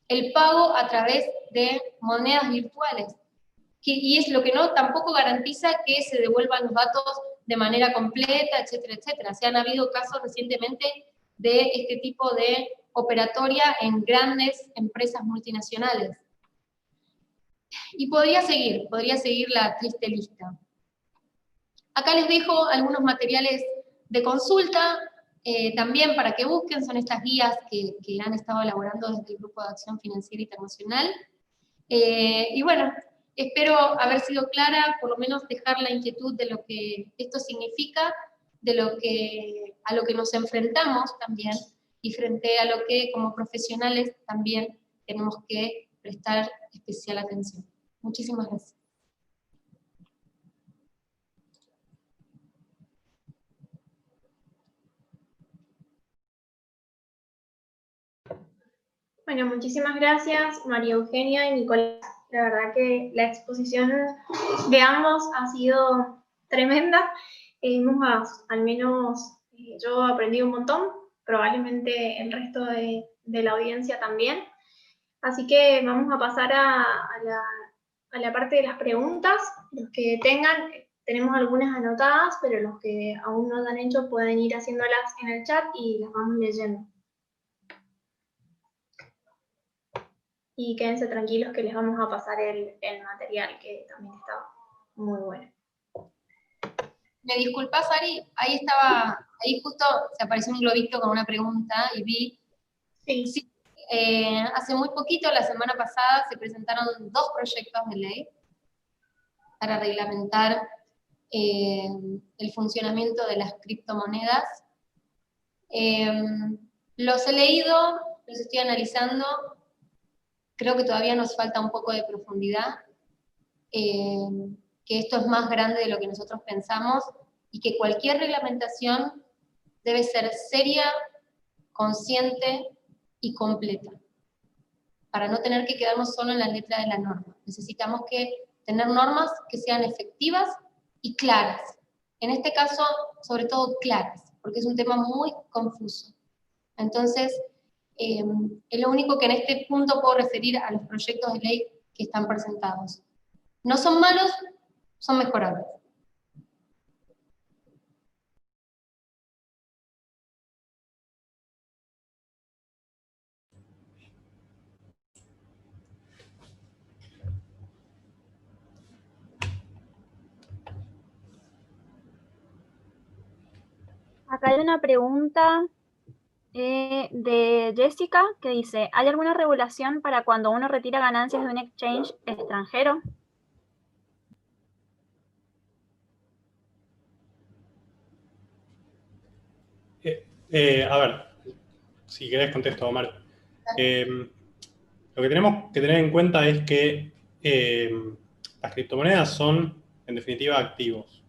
el pago a través de monedas virtuales. Y es lo que tampoco garantiza que se devuelvan los datos de manera completa, etcétera, etcétera. Se han habido casos recientemente de este tipo de operatoria en grandes empresas multinacionales. Y podría seguir la triste lista. Acá les dejo algunos materiales de consulta, también para que busquen, son estas guías que han estado elaborando desde el Grupo de Acción Financiera Internacional. Y bueno, espero haber sido clara, por lo menos dejar la inquietud de lo que esto significa, a lo que nos enfrentamos también, y frente a lo que como profesionales también tenemos que prestar especial atención. Muchísimas gracias. Bueno, muchísimas gracias María Eugenia y Nicolás. La verdad que la exposición de ambos ha sido tremenda. Al menos yo aprendí un montón, probablemente el resto de la audiencia también. Así que vamos a pasar a la parte de las preguntas. Los que tengan, tenemos algunas anotadas, pero los que aún no las han hecho pueden ir haciéndolas en el chat y las vamos leyendo. Y quédense tranquilos que les vamos a pasar el material, que también está muy bueno. Me disculpas, Ari, ahí justo se apareció un globito con una pregunta y vi. Sí. Hace muy poquito, la semana pasada, se presentaron 2 proyectos de ley para reglamentar el funcionamiento de las criptomonedas. Los he leído, los estoy analizando. Creo que todavía nos falta un poco de profundidad, que esto es más grande de lo que nosotros pensamos, y que cualquier reglamentación debe ser seria, consciente y completa, para no tener que quedarnos solo en la letra de la norma. Necesitamos tener normas que sean efectivas y claras. En este caso, sobre todo claras, porque es un tema muy confuso. Entonces, es lo único que en este punto puedo referir a los proyectos de ley que están presentados. No son malos, son mejorables. Acá hay una pregunta De Jessica, que dice, ¿hay alguna regulación para cuando uno retira ganancias de un exchange extranjero? A ver, si querés contesto, Omar. Lo que tenemos que tener en cuenta es que las criptomonedas son, en definitiva, activos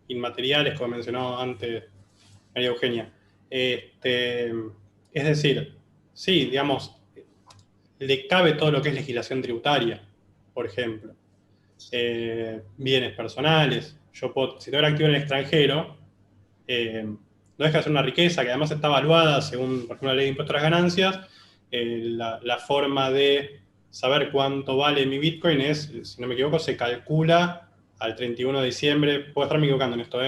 inmateriales, como mencionó antes María Eugenia. Es decir, sí, digamos, le cabe todo lo que es legislación tributaria, por ejemplo. Bienes personales. Yo puedo, si tengo activo en el extranjero, no deja de ser una riqueza que además está evaluada según, por ejemplo, la ley de impuestos a las ganancias. La forma de saber cuánto vale mi Bitcoin es, si no me equivoco, se calcula al 31 de diciembre, puedo estarme equivocando en esto,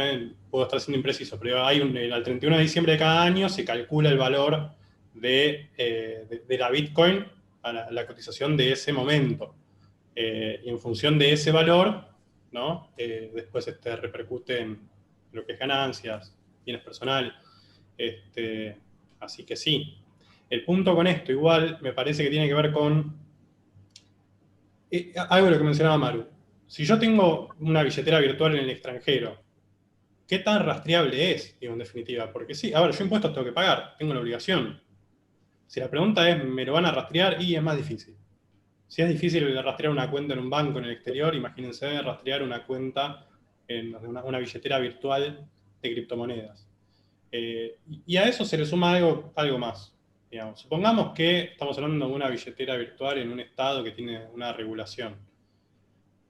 puedo estar siendo impreciso, pero al 31 de diciembre de cada año se calcula el valor de la Bitcoin a la cotización de ese momento. Y en función de ese valor, ¿no? Después repercute en lo que es ganancias, bienes personales. Así que sí. El punto con esto, igual, me parece que tiene que ver con algo de lo que mencionaba Maru. Si yo tengo una billetera virtual en el extranjero, ¿qué tan rastreable es, digo, en definitiva? Porque sí, a ver, yo impuestos tengo que pagar, tengo la obligación. Si la pregunta es, ¿me lo van a rastrear? Y es más difícil. Si es difícil rastrear una cuenta en un banco en el exterior, imagínense rastrear una cuenta en una billetera virtual de criptomonedas. Y a eso se le suma algo más. Digamos. Supongamos que estamos hablando de una billetera virtual en un estado que tiene una regulación.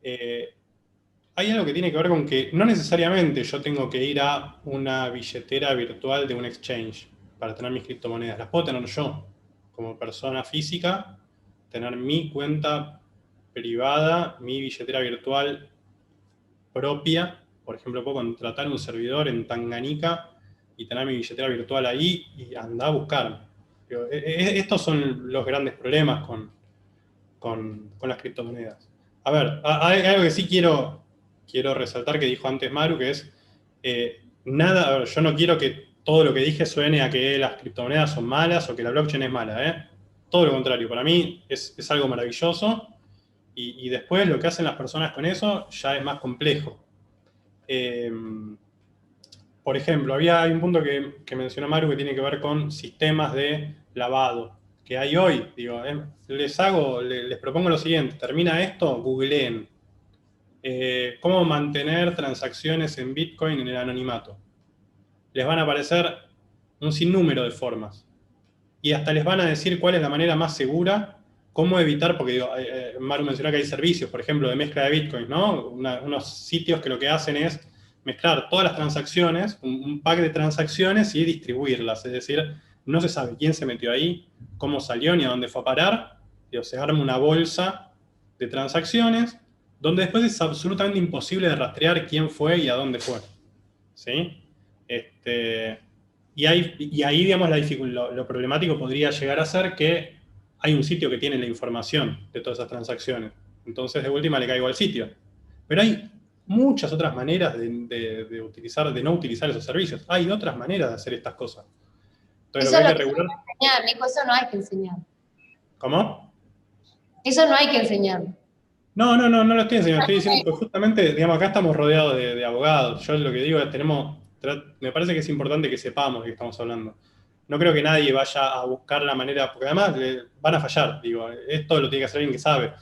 Hay algo que tiene que ver con que no necesariamente yo tengo que ir a una billetera virtual de un exchange para tener mis criptomonedas. Las puedo tener yo, como persona física, tener mi cuenta privada, mi billetera virtual propia. Por ejemplo, puedo contratar un servidor en Tanganica y tener mi billetera virtual ahí y andar a buscarme. Estos son los grandes problemas con las criptomonedas. A ver, hay algo que sí quiero resaltar que dijo antes Maru, que es nada, a ver, yo no quiero que todo lo que dije suene a que las criptomonedas son malas o que la blockchain es mala, Todo lo contrario, para mí es algo maravilloso y después lo que hacen las personas con eso ya es más complejo. Por ejemplo, hay un punto que mencionó Maru que tiene que ver con sistemas de lavado que hay hoy. Digo, les propongo lo siguiente, termina esto, googleen. ¿Cómo mantener transacciones en Bitcoin en el anonimato? Les van a aparecer un sinnúmero de formas. Y hasta les van a decir cuál es la manera más segura, cómo evitar, porque digo, Maru mencionó que hay servicios, por ejemplo, de mezcla de Bitcoin, ¿no? Unos sitios que lo que hacen es mezclar todas las transacciones, un pack de transacciones y distribuirlas. Es decir, no se sabe quién se metió ahí, cómo salió ni a dónde fue a parar. Digo, se arma una bolsa de transacciones donde después es absolutamente imposible de rastrear quién fue y a dónde fue. ¿Sí? Y ahí, digamos, lo problemático podría llegar a ser que hay un sitio que tiene la información de todas esas transacciones. Entonces, de última, le caigo al sitio. Pero hay muchas otras maneras de no utilizar esos servicios. Hay otras maneras de hacer estas cosas. Entonces, eso lo que hay hay que regular... enseñar, Nico, eso no hay que enseñar. ¿Cómo? Eso no hay que enseñar. No lo estoy enseñando. Estoy diciendo que justamente, digamos, acá estamos rodeados de abogados. Yo lo que digo es, me parece que es importante que sepamos de qué estamos hablando. No creo que nadie vaya a buscar la manera, porque además van a fallar, digo, esto lo tiene que hacer alguien que sabe.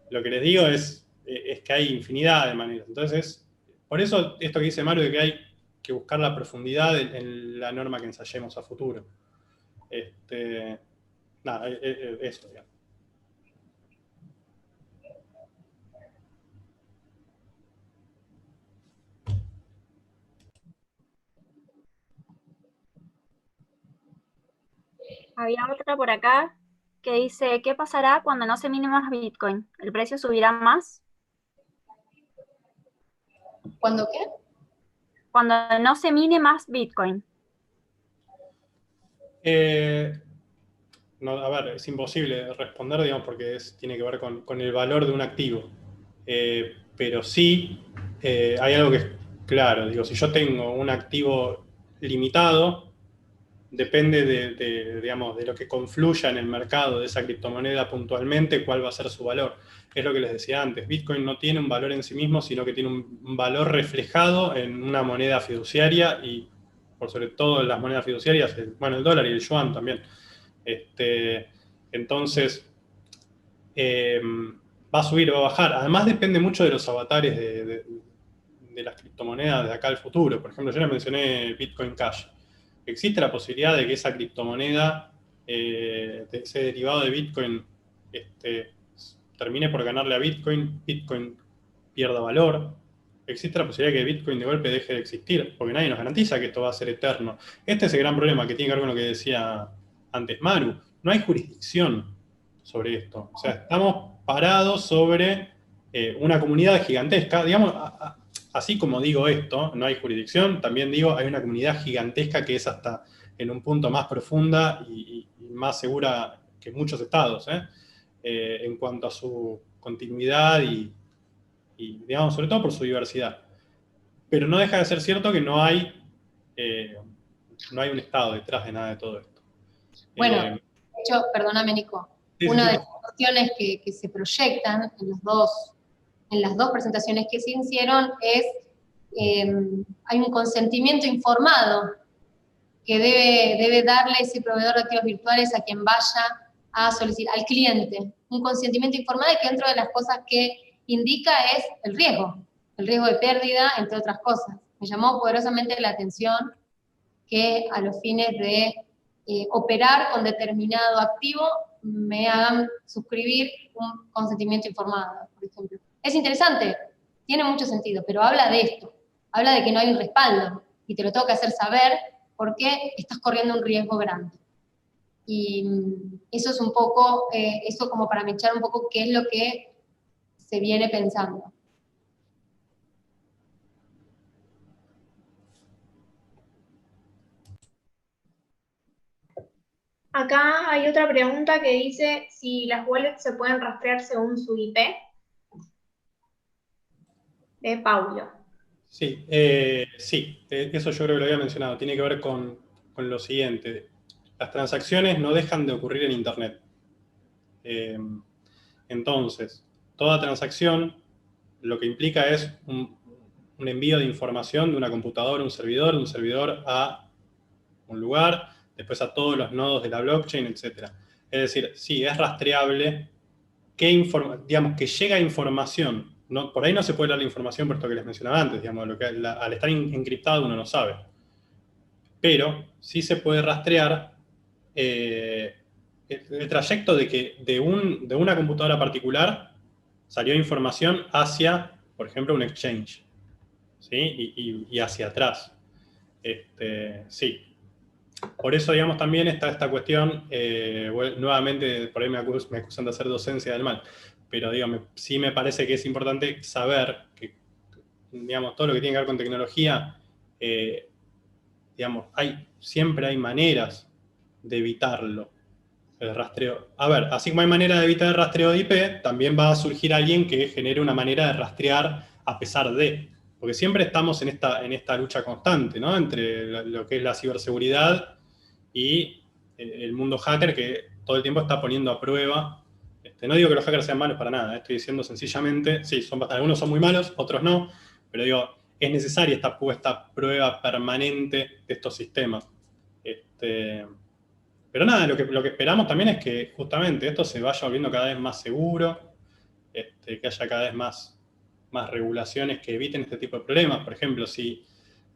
Lo que les digo es que hay infinidad de maneras. Entonces, por eso esto que dice Maru de que hay que buscar la profundidad en la norma que ensayemos a futuro. Nada, eso, digamos. Había otra por acá que dice, ¿qué pasará cuando no se mine más Bitcoin? ¿El precio subirá más? ¿Cuándo qué? Cuando no se mine más Bitcoin. No, a ver, es imposible responder, digamos, porque tiene que ver con el valor de un activo. Pero sí, hay algo que es claro. Digo, si yo tengo un activo limitado, depende digamos, de lo que confluya en el mercado de esa criptomoneda puntualmente, cuál va a ser su valor. Es lo que les decía antes, Bitcoin no tiene un valor en sí mismo, sino que tiene un valor reflejado en una moneda fiduciaria y, por sobre todo, en las monedas fiduciarias, bueno, el dólar y el yuan también. Entonces, va a subir o va a bajar. Además, depende mucho de los avatares de las criptomonedas de acá al futuro. Por ejemplo, yo les mencioné Bitcoin Cash. Existe la posibilidad de que esa criptomoneda, ese derivado de Bitcoin, termine por ganarle a Bitcoin, Bitcoin pierda valor. Existe la posibilidad de que Bitcoin de golpe deje de existir, porque nadie nos garantiza que esto va a ser eterno. Este es el gran problema que tiene que ver con lo que decía antes Maru. No hay jurisdicción sobre esto. O sea, estamos parados sobre una comunidad gigantesca. Digamos, así como digo esto, no hay jurisdicción, también digo, hay una comunidad gigantesca que es hasta en un punto más profunda y más segura que muchos estados, en cuanto a su continuidad y, digamos, sobre todo por su diversidad. Pero no deja de ser cierto que no hay un estado detrás de nada de todo esto. Bueno, de hecho, perdóname, Nico, una de las cuestiones que se proyectan en las dos presentaciones que se hicieron es, hay un consentimiento informado que debe darle ese proveedor de activos virtuales a quien vaya a solicitar, al cliente. Un consentimiento informado y que dentro de las cosas que indica es el riesgo de pérdida, entre otras cosas. Me llamó poderosamente la atención que a los fines de operar con determinado activo me hagan suscribir un consentimiento informado, por ejemplo. Es interesante, tiene mucho sentido, pero habla de esto, habla de que no hay un respaldo, y te lo tengo que hacer saber porque estás corriendo un riesgo grande. Y eso es un poco, eso como para mechar un poco qué es lo que se viene pensando. Acá hay otra pregunta que dice si las wallets se pueden rastrear según su IP. De Paulo. Sí, sí, eso yo creo que lo había mencionado. Tiene que ver con lo siguiente. Las transacciones no dejan de ocurrir en Internet. Entonces, toda transacción lo que implica es un envío de información de una computadora a un servidor a un lugar, después a todos los nodos de la blockchain, etc. Es decir, sí, es rastreable digamos, que llega información. No, por ahí no se puede dar la información por esto que les mencionaba antes, digamos, al estar encriptado uno no sabe. Pero sí se puede rastrear el trayecto de que de una computadora particular salió información hacia, por ejemplo, un exchange, ¿sí? Y hacia atrás. Sí. Por eso, digamos, también está esta cuestión, nuevamente, por ahí me acusan de hacer docencia del mal, pero digo, sí me parece que es importante saber que, digamos, todo lo que tiene que ver con tecnología, digamos, siempre hay maneras de evitarlo, el rastreo. A ver, así como hay manera de evitar el rastreo de IP, también va a surgir alguien que genere una manera de rastrear a pesar de, porque siempre estamos en esta lucha constante, ¿no? Entre lo que es la ciberseguridad y el mundo hacker, que todo el tiempo está poniendo a prueba. No digo que los hackers sean malos para nada, estoy diciendo sencillamente, sí, algunos son muy malos, otros no, pero digo, es necesaria esta puesta a prueba permanente de estos sistemas. Pero nada, lo que esperamos también es que justamente esto se vaya volviendo cada vez más seguro, que haya cada vez más regulaciones que eviten este tipo de problemas. Por ejemplo, si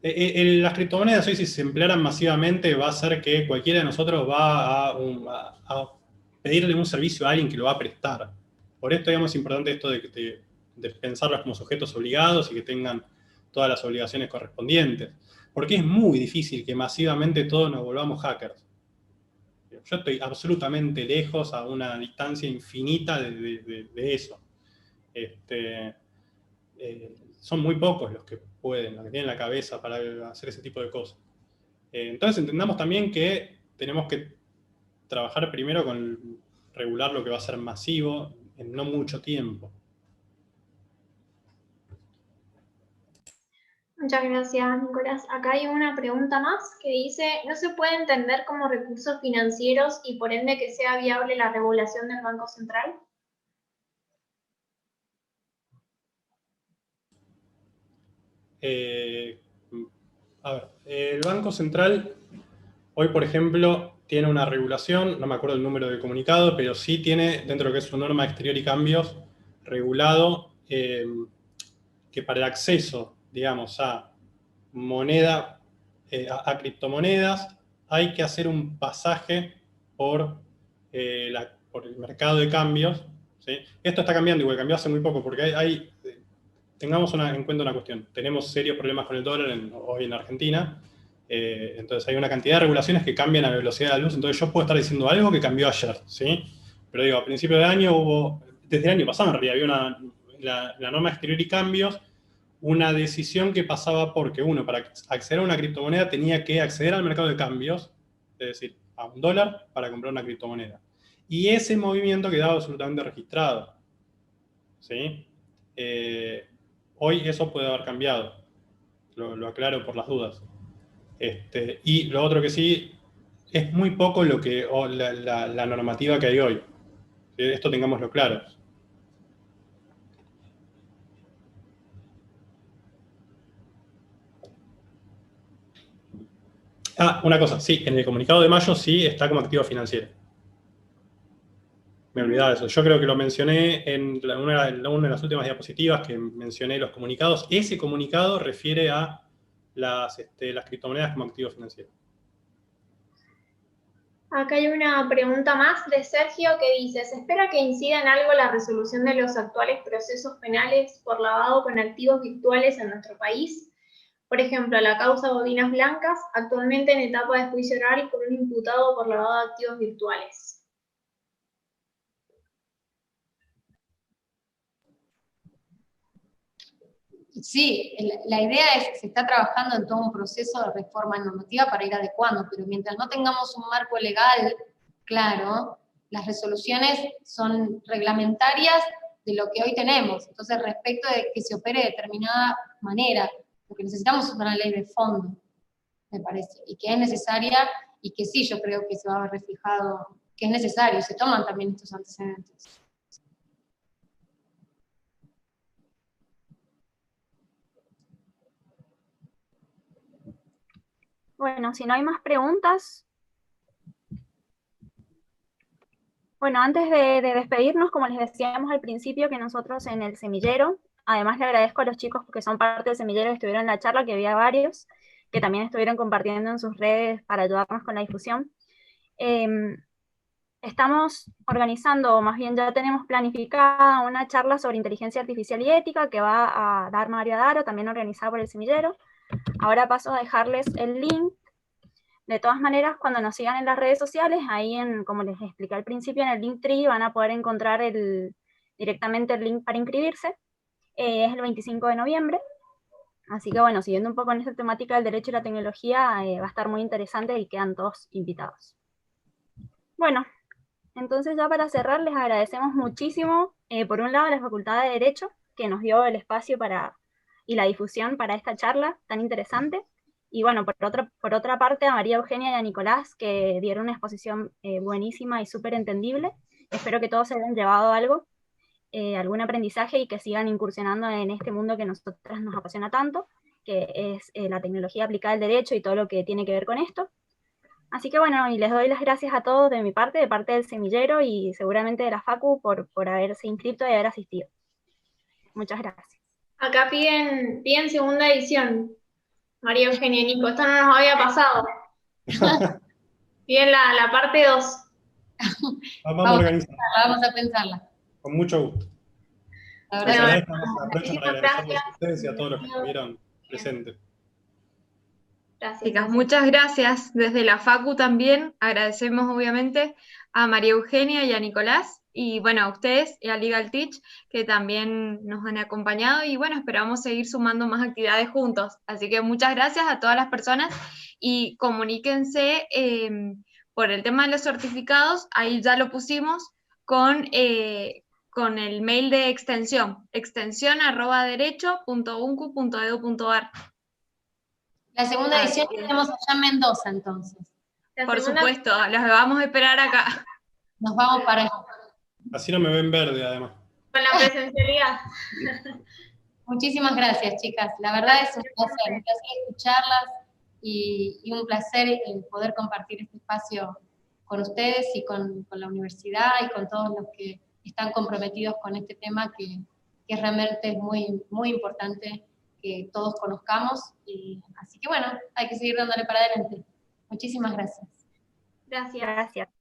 las criptomonedas hoy, si se emplearan masivamente, va a hacer que cualquiera de nosotros va a pedirle un servicio a alguien que lo va a prestar. Por esto, digamos, es importante esto de pensarlas como sujetos obligados y que tengan todas las obligaciones correspondientes. Porque es muy difícil que masivamente todos nos volvamos hackers. Yo estoy absolutamente lejos, a una distancia infinita de eso. Son muy pocos los que pueden, los que tienen la cabeza para hacer ese tipo de cosas. Entonces entendamos también que tenemos que trabajar primero con regular lo que va a ser masivo en no mucho tiempo. Muchas gracias, Nicolás. Acá hay una pregunta más que dice, ¿no se puede entender como recursos financieros y por ende que sea viable la regulación del Banco Central? A ver, el Banco Central hoy, por ejemplo, tiene una regulación, no me acuerdo el número del comunicado, pero sí tiene, dentro de lo que es su norma de exterior y cambios, regulado que para el acceso, digamos, a moneda, a criptomonedas, hay que hacer un pasaje por, por el mercado de cambios. ¿Sí? Esto está cambiando, igual cambió hace muy poco, porque tengamos en cuenta una cuestión. Tenemos serios problemas con el dólar hoy en Argentina. Entonces hay una cantidad de regulaciones que cambian a la velocidad de la luz. Entonces yo puedo estar diciendo algo que cambió ayer, ¿sí? Pero digo, a principio de año desde el año pasado en realidad, había la norma exterior y cambios, una decisión que pasaba porque uno, para acceder a una criptomoneda, tenía que acceder al mercado de cambios, es decir, a un dólar para comprar una criptomoneda. Y ese movimiento quedaba absolutamente registrado, ¿sí? Hoy eso puede haber cambiado, lo aclaro por las dudas. Y lo otro que sí, es muy poco la normativa que hay hoy. Esto tengámoslo claro. Una cosa, sí, en el comunicado de mayo sí está como activo financiero. Me olvidaba de eso. Yo creo que lo mencioné en una de las últimas diapositivas que mencioné los comunicados. Ese comunicado refiere a las criptomonedas como activo financiero. Acá hay una pregunta más de Sergio que dice, ¿se espera que incida en algo la resolución de los actuales procesos penales por lavado con activos virtuales en nuestro país? Por ejemplo, la causa Bobinas Blancas, actualmente en etapa de juicio oral por un imputado por lavado de activos virtuales. Sí, la idea es que se está trabajando en todo un proceso de reforma normativa para ir adecuando, pero mientras no tengamos un marco legal claro, las resoluciones son reglamentarias de lo que hoy tenemos. Entonces, respecto de que se opere de determinada manera, lo que necesitamos es una ley de fondo, me parece, y que es necesaria, y que sí, yo creo que se va a ver reflejado, que es necesario, y se toman también estos antecedentes. Bueno, si no hay más preguntas. Bueno, antes de despedirnos, como les decíamos al principio, que nosotros en el semillero, además le agradezco a los chicos que son parte del semillero que estuvieron en la charla, que había varios, que también estuvieron compartiendo en sus redes para ayudarnos con la difusión. Estamos organizando, o más bien ya tenemos planificada una charla sobre inteligencia artificial y ética que va a dar María Daro, también organizada por el semillero. Ahora paso a dejarles el link. De todas maneras, cuando nos sigan en las redes sociales, ahí como les expliqué al principio, en el Linktree van a poder encontrar directamente el link para inscribirse. Es el 25 de noviembre. Así que bueno, siguiendo un poco en esta temática del derecho y la tecnología, va a estar muy interesante y quedan todos invitados. Bueno, entonces ya para cerrar, les agradecemos muchísimo, por un lado, a la Facultad de Derecho, que nos dio el espacio y la difusión para esta charla tan interesante. Y bueno, por otra parte, a María Eugenia y a Nicolás, que dieron una exposición buenísima y súper entendible. Espero que todos se hayan llevado algo, algún aprendizaje, y que sigan incursionando en este mundo que a nosotras nos apasiona tanto, que es la tecnología aplicada al derecho y todo lo que tiene que ver con esto. Así que bueno, y les doy las gracias a todos de mi parte, de parte del semillero y seguramente de la Facu por haberse inscrito y haber asistido. Muchas gracias. Acá piden segunda edición, María Eugenia y Nico, esto no nos había pasado. Piden la parte 2. Vamos a organizarla. Vamos a pensarla. Con mucho gusto. Aprovecho para agradecerles a ustedes y a todos los que estuvieron presentes. Gracias. Chicas, muchas gracias. Desde la Facu también agradecemos obviamente a María Eugenia y a Nicolás, y bueno, a ustedes y a Legal Teach, que también nos han acompañado, y bueno, esperamos seguir sumando más actividades juntos. Así que muchas gracias a todas las personas, y comuníquense por el tema de los certificados, ahí ya lo pusimos con el mail de extensión@derecho.uncu.edu.ar. La segunda edición la hacemos allá en Mendoza, entonces. Por supuesto, los vamos a esperar acá. Nos vamos para allá. Así no me ven verde, además. Con la presencialidad. Muchísimas gracias, chicas. La verdad es un placer escucharlas y un placer poder compartir este espacio con ustedes y con la universidad y con todos los que están comprometidos con este tema que realmente es muy, muy importante que todos conozcamos. Así que bueno, hay que seguir dándole para adelante. Muchísimas gracias. Gracias. Gracias.